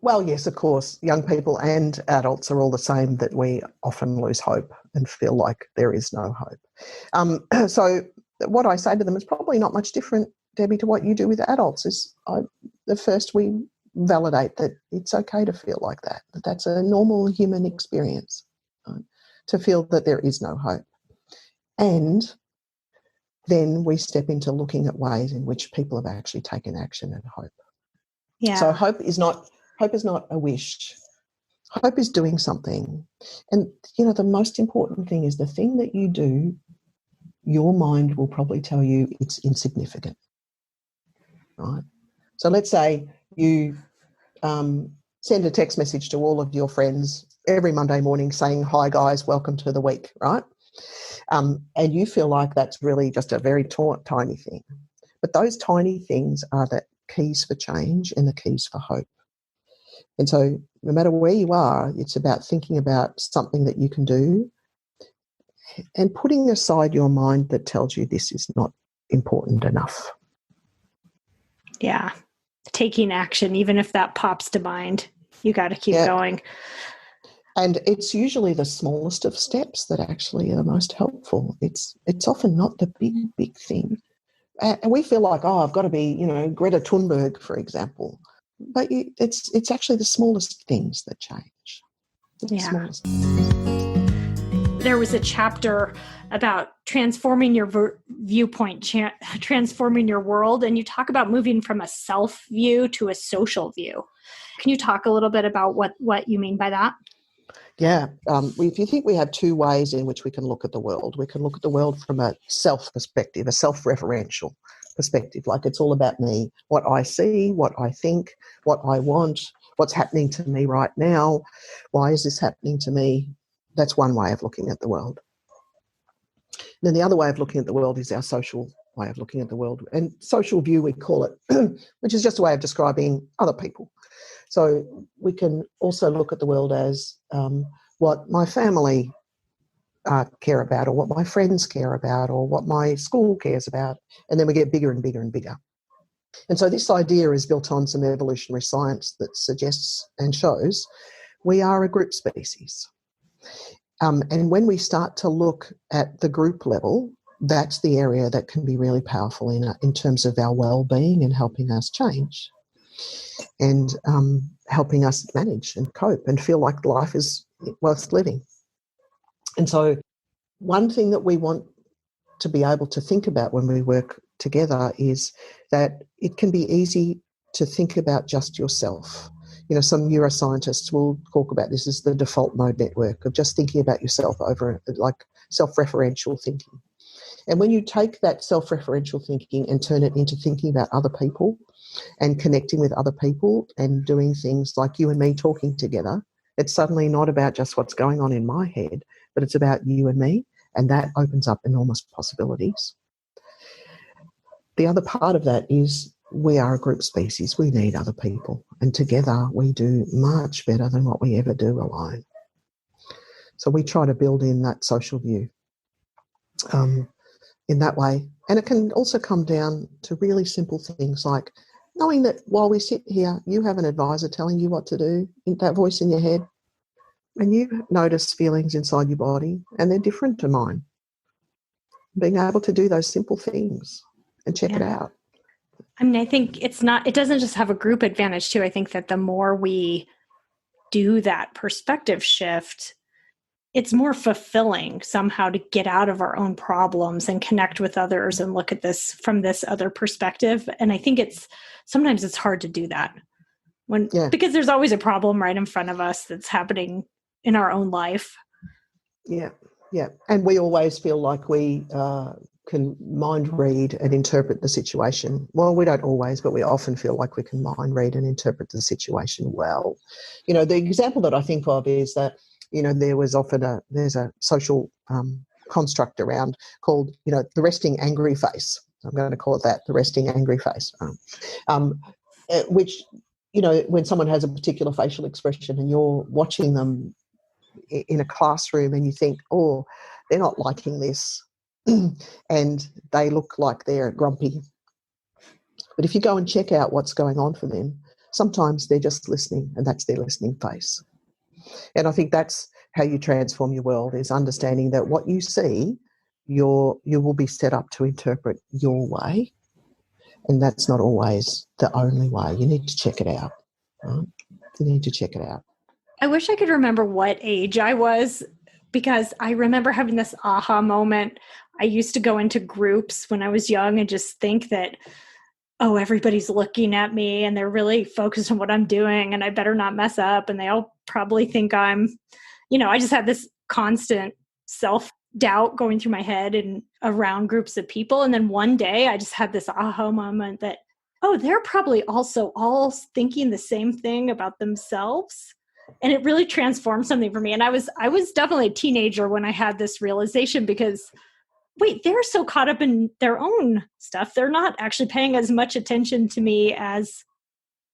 A: Well, yes, of course, young people and adults are all the same, that we often lose hope and feel like there is no hope. So what I say to them is probably not much different, Debbie, to what you do with adults. First we validate that it's okay to feel like that that's a normal human experience, right? To feel that there is no hope. And then we step into looking at ways in which people have actually taken action and hope.
B: Yeah.
A: So hope is not a wish. Hope is doing something. And, the most important thing is the thing that you do, your mind will probably tell you it's insignificant, right? So let's say you send a text message to all of your friends every Monday morning saying, "Hi guys, welcome to the week," right? And you feel like that's really just a very tiny thing. But those tiny things are the keys for change and the keys for hope. And so no matter where you are, it's about thinking about something that you can do and putting aside your mind that tells you this is not important enough.
B: Yeah. Taking action, even if that pops to mind, you got to keep going.
A: And it's usually the smallest of steps that actually are the most helpful. It's often not the big thing. And we feel like, I've got to be, Greta Thunberg, for example. But it's actually the smallest things that change. Smallest.
B: There was a chapter about transforming your viewpoint, transforming your world, and you talk about moving from a self view to a social view. Can you talk a little bit about what you mean by that?
A: Yeah. If you think we have two ways in which we can look at the world, we can look at the world from a self perspective, a self-referential perspective, like it's all about me, what I see, what I think, what I want, what's happening to me right now, why is this happening to me? That's one way of looking at the world. Then the other way of looking at the world is our social way of looking at the world. And social view, we call it, which is just a way of describing other people. So we can also look at the world as what my family care about, or what my friends care about, or what my school cares about, and then we get bigger and bigger and bigger. And so this idea is built on some evolutionary science that suggests and shows we are a group species. And when we start to look at the group level, that's the area that can be really powerful in terms of our well-being and helping us change and helping us manage and cope and feel like life is worth living. And so one thing that we want to be able to think about when we work together is that it can be easy to think about just yourself. Some neuroscientists will talk about this as the default mode network of just thinking about yourself over, like, self-referential thinking. And when you take that self-referential thinking and turn it into thinking about other people and connecting with other people and doing things like you and me talking together, it's suddenly not about just what's going on in my head, but it's about you and me, and that opens up enormous possibilities. The other part of that is we are a group species. We need other people, and together we do much better than what we ever do alone. So we try to build in that social view in that way. And it can also come down to really simple things like knowing that while we sit here, you have an advisor telling you what to do, that voice in your head. And you notice feelings inside your body, and they're different to mine. Being able to do those simple things and check it out.
B: I mean, I think it doesn't just have a group advantage too. I think that the more we do that perspective shift, it's more fulfilling somehow to get out of our own problems and connect with others and look at this from this other perspective. And I think sometimes it's hard to do that because there's always a problem right in front of us that's happening in our own life.
A: Yeah. Yeah. And we always feel like we can mind read and interpret the situation. Well, we don't always, but we often feel like we can mind read and interpret the situation well. You know, the example that I think of is that, you know, there's a social construct around called, you know, the resting angry face. I'm going to call it that, the resting angry face, which, you know, when someone has a particular facial expression and you're watching them in a classroom and you think, oh, they're not liking this and they look like they're grumpy. But if you go and check out what's going on for them, sometimes they're just listening, and that's their listening face. And I think that's how you transform your world, is understanding that what you see, you will be set up to interpret your way, and that's not always the only way. You need to check it out. Right? You need to check it out.
B: I wish I could remember what age I was, because I remember having this aha moment. I used to go into groups when I was young and just think that, oh, everybody's looking at me and they're really focused on what I'm doing and I better not mess up. And they all probably think I'm, you know, I just had this constant self-doubt going through my head and around groups of people. And then one day I just had this aha moment that, oh, they're probably also all thinking the same thing about themselves. And it really transformed something for me. And I was definitely a teenager when I had this realization, because wait, they're so caught up in their own stuff. They're not actually paying as much attention to me as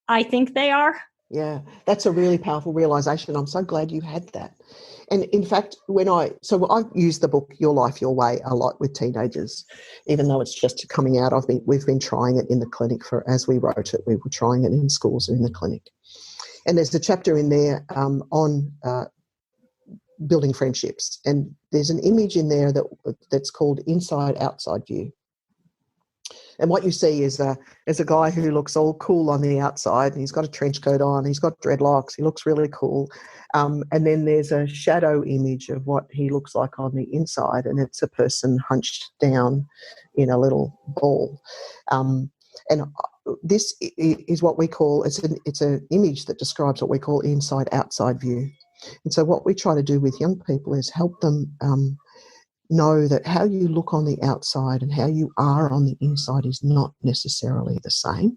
B: I think they are.
A: Yeah, that's a really powerful realization. I'm so glad you had that. And in fact, I use the book Your Life, Your Way a lot with teenagers, even though it's just coming out. We've been trying it in the clinic as we wrote it. We were trying it in schools and in the clinic. And there's a chapter in there on building friendships. And there's an image in there that's called inside outside view. And what you see is a guy who looks all cool on the outside, and he's got a trench coat on, he's got dreadlocks, he looks really cool. And then there's a shadow image of what he looks like on the inside, and it's a person hunched down in a little ball. And this is what we call, it's an image that describes what we call inside outside view. And so what we try to do with young people is help them know that how you look on the outside and how you are on the inside is not necessarily the same.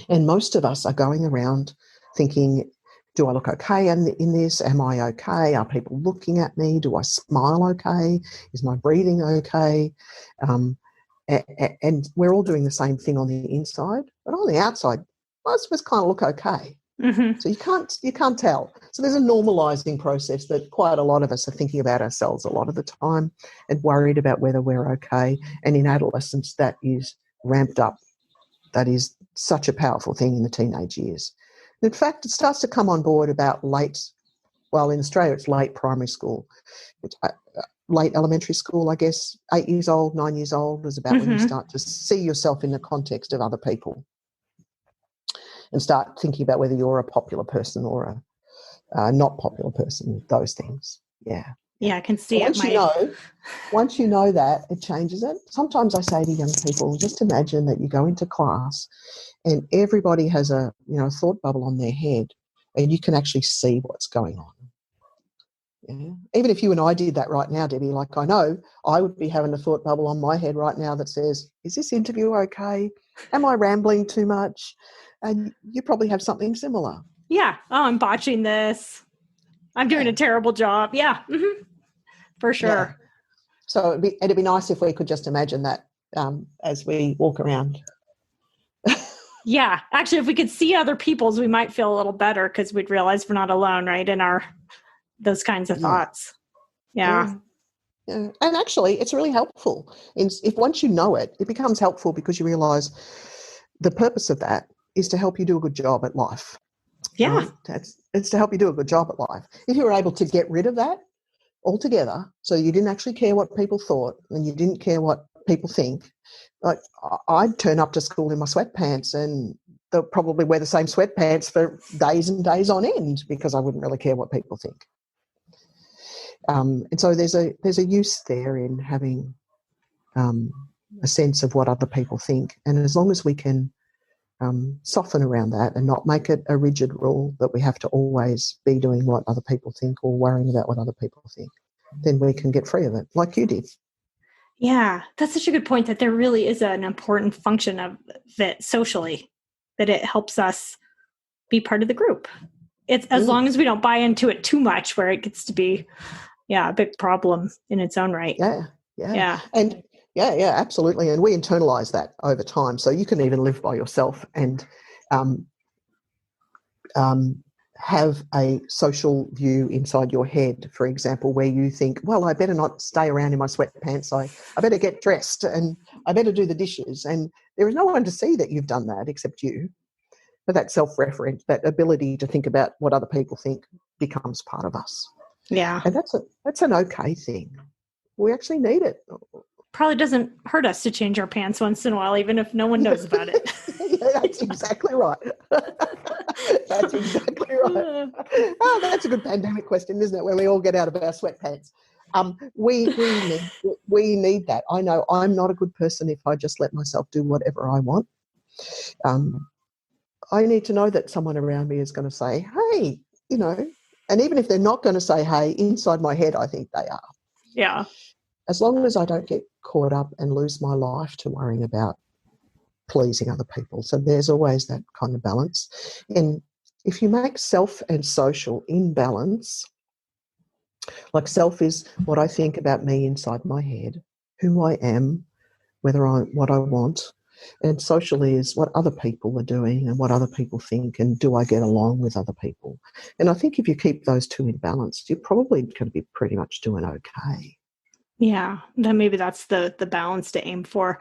A: And most of us are going around thinking, do I look okay in this? Am I okay? Are people looking at me? Do I smile okay? Is my breathing okay? And we're all doing the same thing on the inside, but on the outside, most of us kind of look okay.
B: Mm-hmm.
A: So you can't tell. So there's a normalising process that quite a lot of us are thinking about ourselves a lot of the time and worried about whether we're okay. And in adolescence, that is ramped up. That is such a powerful thing in the teenage years. In fact, it starts to come on board about in Australia, it's late primary school. Late elementary school, I guess, 8 years old, 9 years old is about when you start to see yourself in the context of other people and start thinking about whether you're a popular person or a not popular person, those things. Yeah.
B: Yeah, I can see it.
A: Once you know that, it changes it. Sometimes I say to young people, just imagine that you go into class and everybody has a thought bubble on their head and you can actually see what's going on. Yeah. Even if you and I did that right now, Debbie, like I know I would be having a thought bubble on my head right now that says, is this interview okay? Am I rambling too much? And you probably have something similar.
B: Yeah. Oh, I'm botching this. I'm doing a terrible job. Yeah. Mm-hmm. For sure.
A: Yeah. So it'd be nice if we could just imagine that as we walk around.
B: Yeah. Actually, if we could see other people's, we might feel a little better because we'd realize we're not alone, right? In those kinds of thoughts. Yeah.
A: Yeah. And actually, it's really helpful. If once you know it, it becomes helpful because you realize the purpose of that is to help you do a good job at life.
B: Yeah.
A: Right? It's to help you do a good job at life. If you were able to get rid of that altogether, so you didn't actually care what people thought and you didn't care what people think, like I'd turn up to school in my sweatpants and they'll probably wear the same sweatpants for days and days on end because I wouldn't really care what people think. And so there's a use there in having a sense of what other people think. And as long as we can soften around that and not make it a rigid rule that we have to always be doing what other people think or worrying about what other people think, then we can get free of it, like you did.
B: Yeah, that's such a good point, that there really is an important function of it socially, that it helps us be part of the group. It's as long as we don't buy into it too much where it gets to be, a big problem in its own right.
A: Yeah. And yeah, absolutely. And we internalize that over time. So you can even live by yourself and have a social view inside your head, for example, where you think, well, I better not stay around in my sweatpants. I better get dressed and I better do the dishes. And there is no one to see that you've done that except you. But that self-reference, that ability to think about what other people think becomes part of us.
B: Yeah.
A: And that's an okay thing. We actually need it.
B: Probably doesn't hurt us to change our pants once in a while, even if no one knows about it.
A: Yeah, that's exactly right. That's exactly right. Oh, that's a good pandemic question, isn't it? When we all get out of our sweatpants. We need that. I know I'm not a good person if I just let myself do whatever I want. I need to know that someone around me is going to say, hey, and even if they're not going to say, hey, inside my head, I think they are.
B: Yeah.
A: As long as I don't get caught up and lose my life to worrying about pleasing other people. So there's always that kind of balance. And if you make self and social in balance, like self is what I think about me inside my head, who I am, what I want, and socially is what other people are doing and what other people think and do I get along with other people. And I think if you keep those two in balance, you're probably going to be pretty much doing okay.
B: Yeah, then maybe that's the balance to aim for.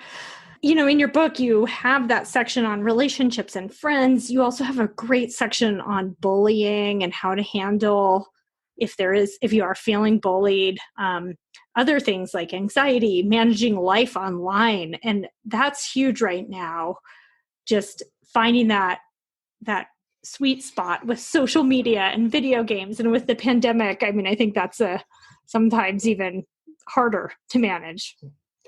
B: In your book, you have that section on relationships and friends. You also have a great section on bullying and how to handle if you are feeling bullied, other things like anxiety, managing life online. And that's huge right now. Just finding that sweet spot with social media and video games and with the pandemic. I mean, I think that's sometimes even harder to manage.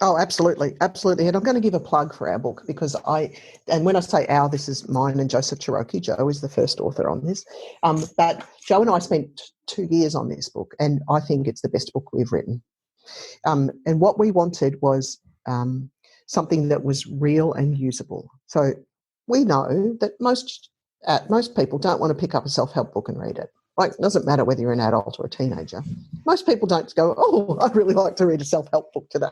A: Oh, absolutely. Absolutely. And I'm going to give a plug for our book because and when I say our, this is mine and Joseph Cherokee. Joe is the first author on this. But Joe and I spent 2 years on this book and I think it's the best book we've written. And what we wanted was something that was real and usable. So we know that most people don't want to pick up a self-help book and read it. Like, it doesn't matter whether you're an adult or a teenager. Most people don't go, oh, I'd really like to read a self-help book today.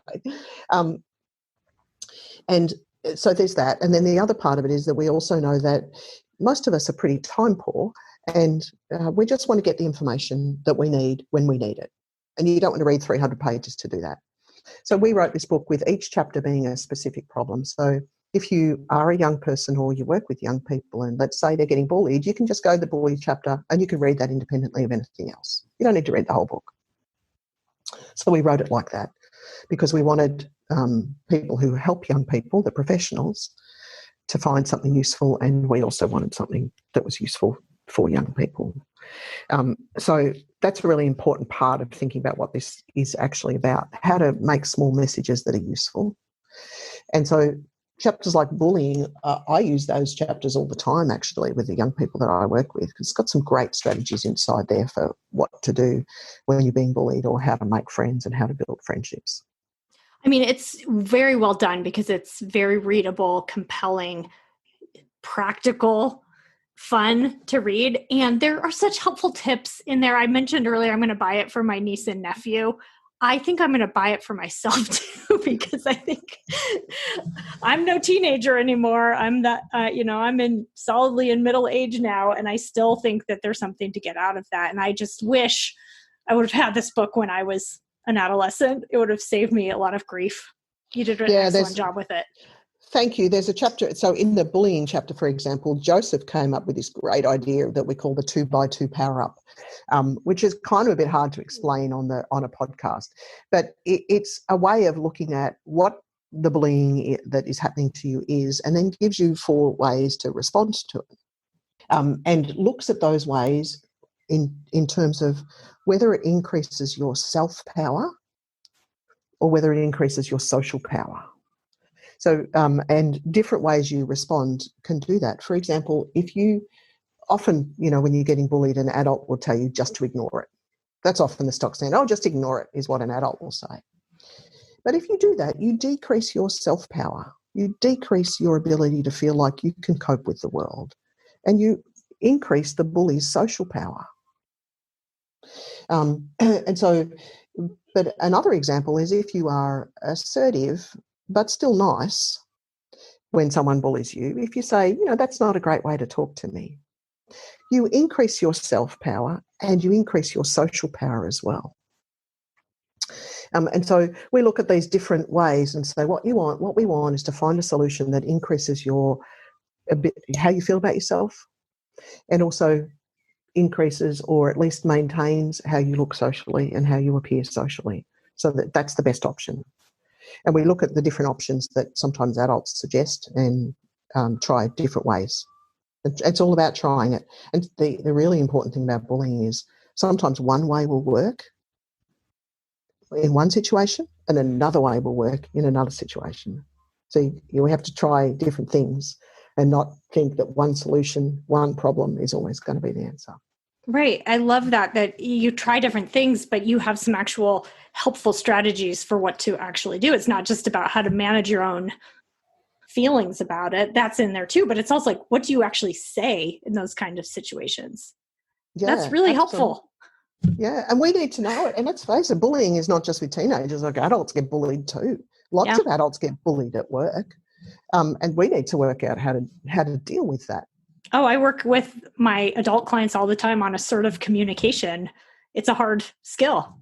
A: And so there's that. And then the other part of it is that we also know that most of us are pretty time poor and we just want to get the information that we need when we need it. And you don't want to read 300 pages to do that. So we wrote this book with each chapter being a specific problem. So if you are a young person or you work with young people and let's say they're getting bullied, you can just go to the bully chapter and you can read that independently of anything else. You don't need to read the whole book. So we wrote it like that because we wanted people who help young people, the professionals, to find something useful, and we also wanted something that was useful for young people. So that's a really important part of thinking about what this is actually about, how to make small messages that are useful. And so chapters like bullying, I use those chapters all the time actually with the young people that I work with because it's got some great strategies inside there for what to do when you're being bullied or how to make friends and how to build friendships.
B: I mean, it's very well done because it's very readable, compelling, practical, fun to read. And there are such helpful tips in there. I mentioned earlier, I'm going to buy it for my niece and nephew. I think I'm going to buy it for myself too, because I think I'm no teenager anymore. I'm that, I'm solidly in middle age now. And I still think that there's something to get out of that. And I just wish I would have had this book when I was an adolescent. It would have saved me a lot of grief. You did an excellent job with it.
A: Thank you. There's a chapter. So in the bullying chapter, for example, Joseph came up with this great idea that we call the 2x2 power up, which is kind of a bit hard to explain on a podcast. But it's a way of looking at what the bullying that is happening to you is, and then gives you 4 ways to respond to it, and looks at those ways in terms of whether it increases your self-power or whether it increases your social power. So, and different ways you respond can do that. For example, if you often, when you're getting bullied, an adult will tell you just to ignore it. That's often the stock standard. Oh, just ignore it is what an adult will say. But if you do that, you decrease your self-power. You decrease your ability to feel like you can cope with the world. And you increase the bully's social power. And so, but another example is if you are assertive but still nice when someone bullies you, if you say, that's not a great way to talk to me, you increase your self-power and you increase your social power as well. And so we look at these different ways and say what we want is to find a solution that increases how you feel about yourself, and also increases or at least maintains how you look socially and how you appear socially. So that's the best option. And we look at the different options that sometimes adults suggest and try different ways. It's all about trying it. And the really important thing about bullying is sometimes one way will work in one situation and another way will work in another situation. So you have to try different things and not think that one solution, one problem is always going to be the answer.
B: Right. I love that you try different things, but you have some actual helpful strategies for what to actually do. It's not just about how to manage your own feelings about it. That's in there too. But it's also like, what do you actually say in those kind of situations?
A: Yeah,
B: that's really
A: absolutely.
B: helpful.
A: Yeah. And we need to know it. And let's face it, bullying is not just with teenagers. Like adults get bullied too. Lots of adults get bullied at work. And we need to work out how to deal with that.
B: Oh, I work with my adult clients all the time on assertive communication. It's a hard skill.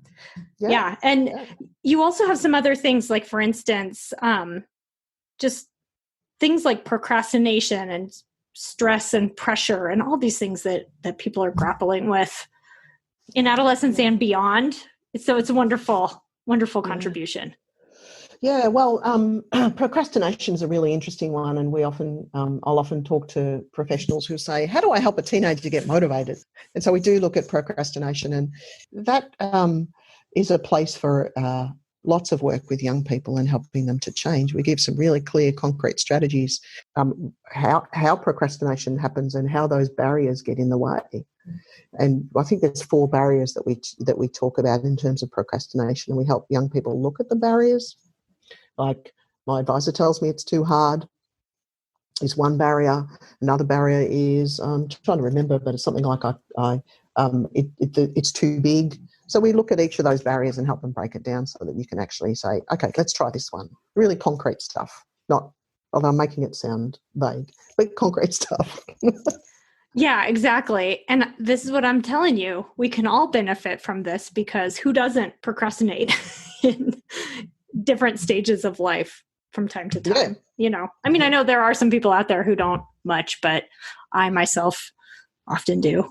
B: Yeah. And you also have some other things, like, for instance, just things like procrastination and stress and pressure and all these things that people are grappling with in adolescence and beyond. So it's a wonderful, wonderful contribution.
A: Yeah, well, procrastination is a really interesting one, and I'll often talk to professionals who say, "How do I help a teenager get motivated?" And so we do look at procrastination, and that is a place for lots of work with young people and helping them to change. We give some really clear, concrete strategies how procrastination happens and how those barriers get in the way. And I think there's 4 barriers that we talk about in terms of procrastination, and we help young people look at the barriers. Like, my advisor tells me it's too hard is one barrier. Another barrier is, I'm trying to remember, but it's something like it's too big. So we look at each of those barriers and help them break it down so that you can actually say, okay, let's try this one. Really concrete stuff, although I'm making it sound vague, but concrete stuff.
B: Yeah, exactly. And this is what I'm telling you. We can all benefit from this, because who doesn't procrastinate in different stages of life from time to time?
A: Yeah.
B: I mean, I know there are some people out there who don't much, but I myself often do.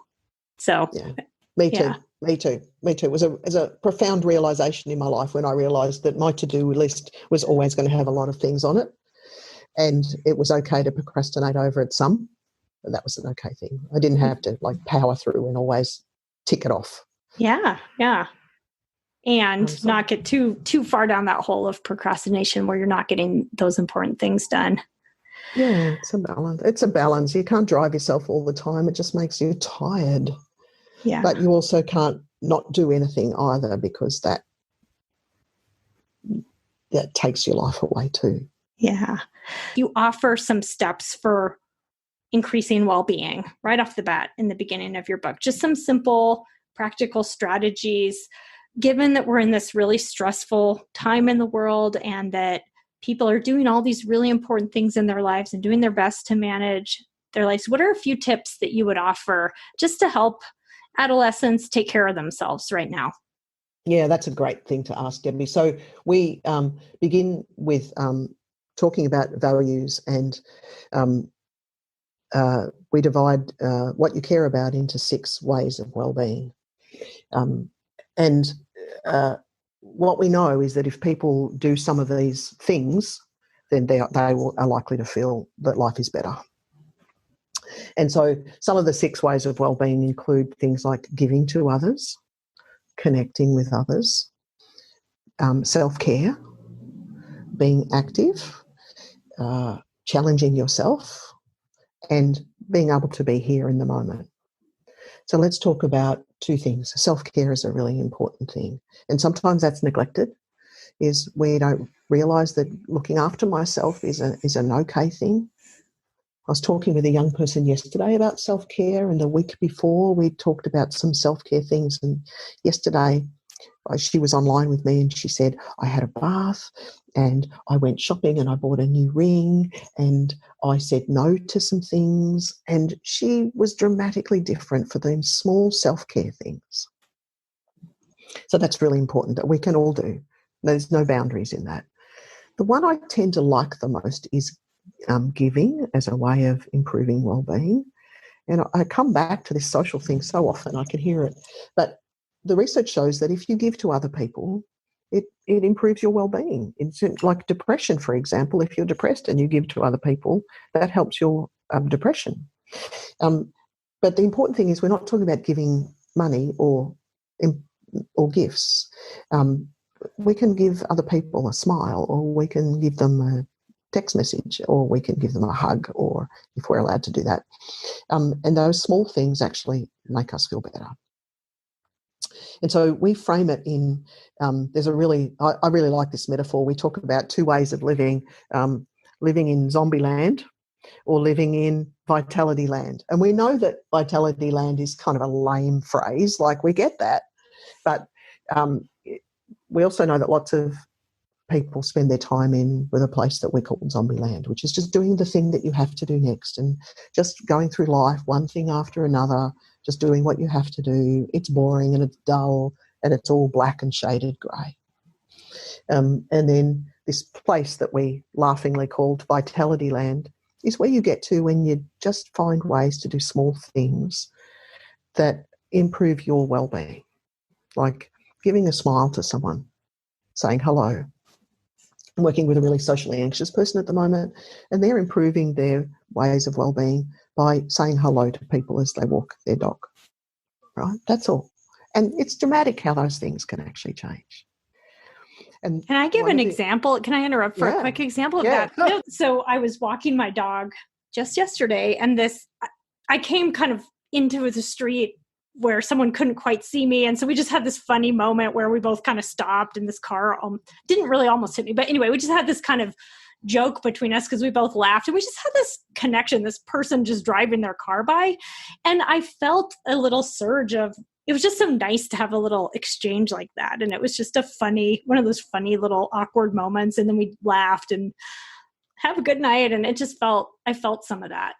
B: So
A: yeah, me too. It was a profound realization in my life when I realized that my to-do list was always going to have a lot of things on it, and it was okay to procrastinate over it some. And that was an okay thing. I didn't have to power through and always tick it off.
B: Yeah. And not get too far down that hole of procrastination where you're not getting those important things done.
A: Yeah, it's a balance. You can't drive yourself all the time. It just makes you tired.
B: Yeah.
A: But you also can't not do anything either, because that takes your life away too.
B: Yeah. You offer some steps for increasing well-being right off the bat in the beginning of your book. Just some simple, practical strategies, given that we're in this really stressful time in the world and that people are doing all these really important things in their lives and doing their best to manage their lives. What are a few tips that you would offer just to help adolescents take care of themselves right now?
A: Yeah, that's a great thing to ask, Debbie. So we begin with talking about values, and we divide what you care about into 6 ways of well-being. And what we know is that if people do some of these things, then they are likely to feel that life is better. And so some of the 6 ways of well-being include things like giving to others, connecting with others, self-care, being active, challenging yourself, and being able to be here in the moment. So let's talk about 2 things. Self-care is a really important thing. And sometimes that's neglected, is we don't realise that looking after myself is an okay thing. I was talking with a young person yesterday about self-care, and the week before we talked about some self-care things. And yesterday she was online with me and she said, I had a bath and I went shopping and I bought a new ring and I said no to some things. And she was dramatically different for those small self-care things. So that's really important that we can all do. There's no boundaries in that. The one I tend to like the most is giving as a way of improving well-being. And I come back to this social thing so often, I can hear it. But the research shows that if you give to other people, it improves your well-being. It's like depression, for example. If you're depressed and you give to other people, that helps your depression. But the important thing is we're not talking about giving money or gifts. We can give other people a smile, or we can give them a text message, or we can give them a hug, or if we're allowed to do that. And those small things actually make us feel better. And so we frame it in, I really like this metaphor. We talk about 2 ways of living, living in zombie land or living in vitality land. And we know that vitality land is kind of a lame phrase, like we get that. But we also know that lots of people spend their time in with a place that we call zombie land, which is just doing the thing that you have to do next and just going through life, one thing after another, just doing what you have to do. It's boring and it's dull and it's all black and shaded grey. And then this place that we laughingly called vitality land is where you get to when you just find ways to do small things that improve your well-being, like giving a smile to someone, saying hello. I'm working with a really socially anxious person at the moment, and they're improving their ways of well-being by saying hello to people as they walk their dog, right? That's all. And it's dramatic how those things can actually change. And
B: can I give an example? Can I interrupt for a quick example of that?
A: Sure.
B: So I was walking my dog just yesterday, and I came kind of into the street where someone couldn't quite see me. And so we just had this funny moment where we both kind of stopped, and this car didn't really almost hit me. But anyway, we just had this kind of joke between us because we both laughed, and we just had this connection, this person just driving their car by. And I felt a little surge of, it was just so nice to have a little exchange like that. And it was just one of those funny little awkward moments. And then we laughed and have a good night. And it just I felt some of that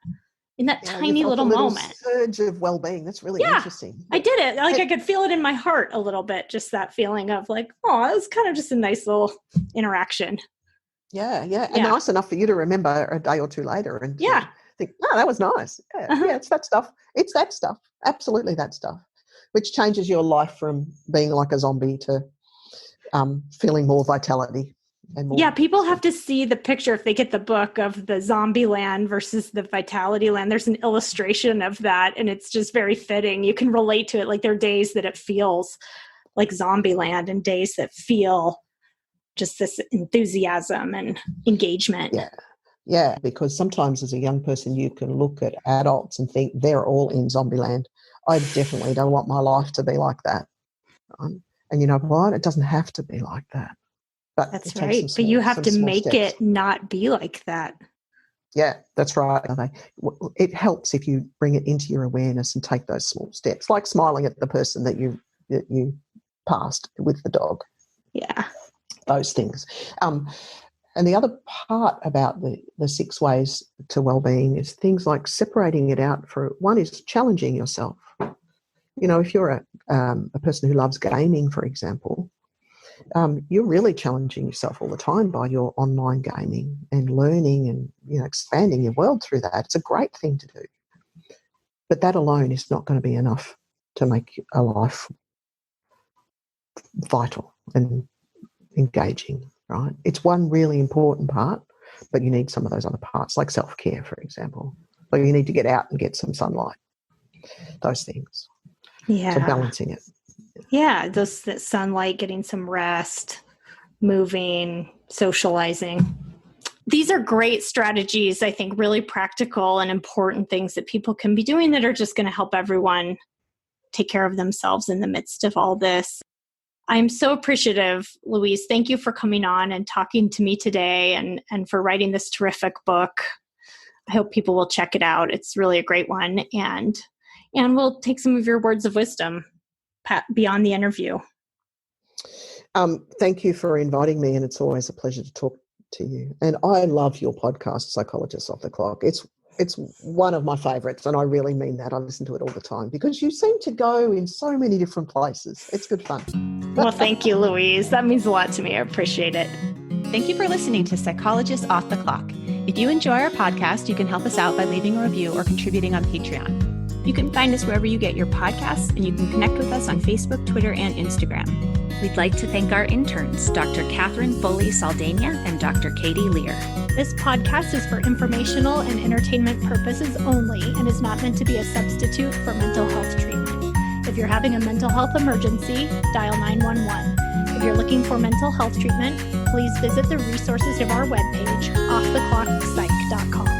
B: in that tiny little moment.
A: Surge of well-being. That's really interesting.
B: I did it. Like I could feel it in my heart a little bit, just that feeling of like, oh, it was kind of just a nice little interaction.
A: Yeah. And nice enough for you to remember a day or 2 later and think, oh, that was nice. Yeah, it's that stuff. It's that stuff. Absolutely that stuff, which changes your life from being like a zombie to feeling more vitality.
B: People have to see the picture if they get the book of the zombie land versus the vitality land. There's an illustration of that, and it's just very fitting. You can relate to it. Like there are days that it feels like zombie land and days that feel just this enthusiasm and engagement.
A: Yeah, because sometimes as a young person, you can look at adults and think they're all in zombie land. I definitely don't want my life to be like that. And you know what? It doesn't have to be like that. But
B: that's right. But you have to make it not be like that.
A: Yeah, that's right. It helps if you bring it into your awareness and take those small steps, like smiling at the person that you passed with the dog.
B: Yeah.
A: Those things. And the other part about the 6 ways to well-being is things like separating it out. One is challenging yourself. You know, if you're a person who loves gaming, for example, you're really challenging yourself all the time by your online gaming and learning and, expanding your world through that. It's a great thing to do. But that alone is not going to be enough to make a life vital and engaging, right? It's one really important part, but you need some of those other parts, like self-care, for example. Or you need to get out and get some sunlight, those things.
B: Yeah.
A: So balancing it.
B: Yeah, that sunlight, getting some rest, moving, socializing. These are great strategies, I think, really practical and important things that people can be doing that are just going to help everyone take care of themselves in the midst of all this. I'm so appreciative, Louise. Thank you for coming on and talking to me today and for writing this terrific book. I hope people will check it out. It's really a great one. And we'll take some of your words of wisdom beyond the interview.
A: Thank you for inviting me, and it's always a pleasure to talk to you. And I love your podcast, Psychologists Off the Clock. It's one of my favourites, and I really mean that. I listen to it all the time because you seem to go in so many different places. It's good fun.
B: Well, thank you, Louise. That means a lot to me. I appreciate it.
C: Thank you for listening to Psychologists Off the Clock. If you enjoy our podcast, you can help us out by leaving a review or contributing on Patreon.
D: You can find us wherever you get your podcasts, and you can connect with us on Facebook, Twitter, and Instagram.
E: We'd like to thank our interns, Dr. Catherine Foley Saldana and Dr. Katie Lear.
B: This podcast is for informational and entertainment purposes only and is not meant to be a substitute for mental health treatment. If you're having a mental health emergency, dial 911. If you're looking for mental health treatment, please visit the resources of our webpage, offtheclockpsych.com.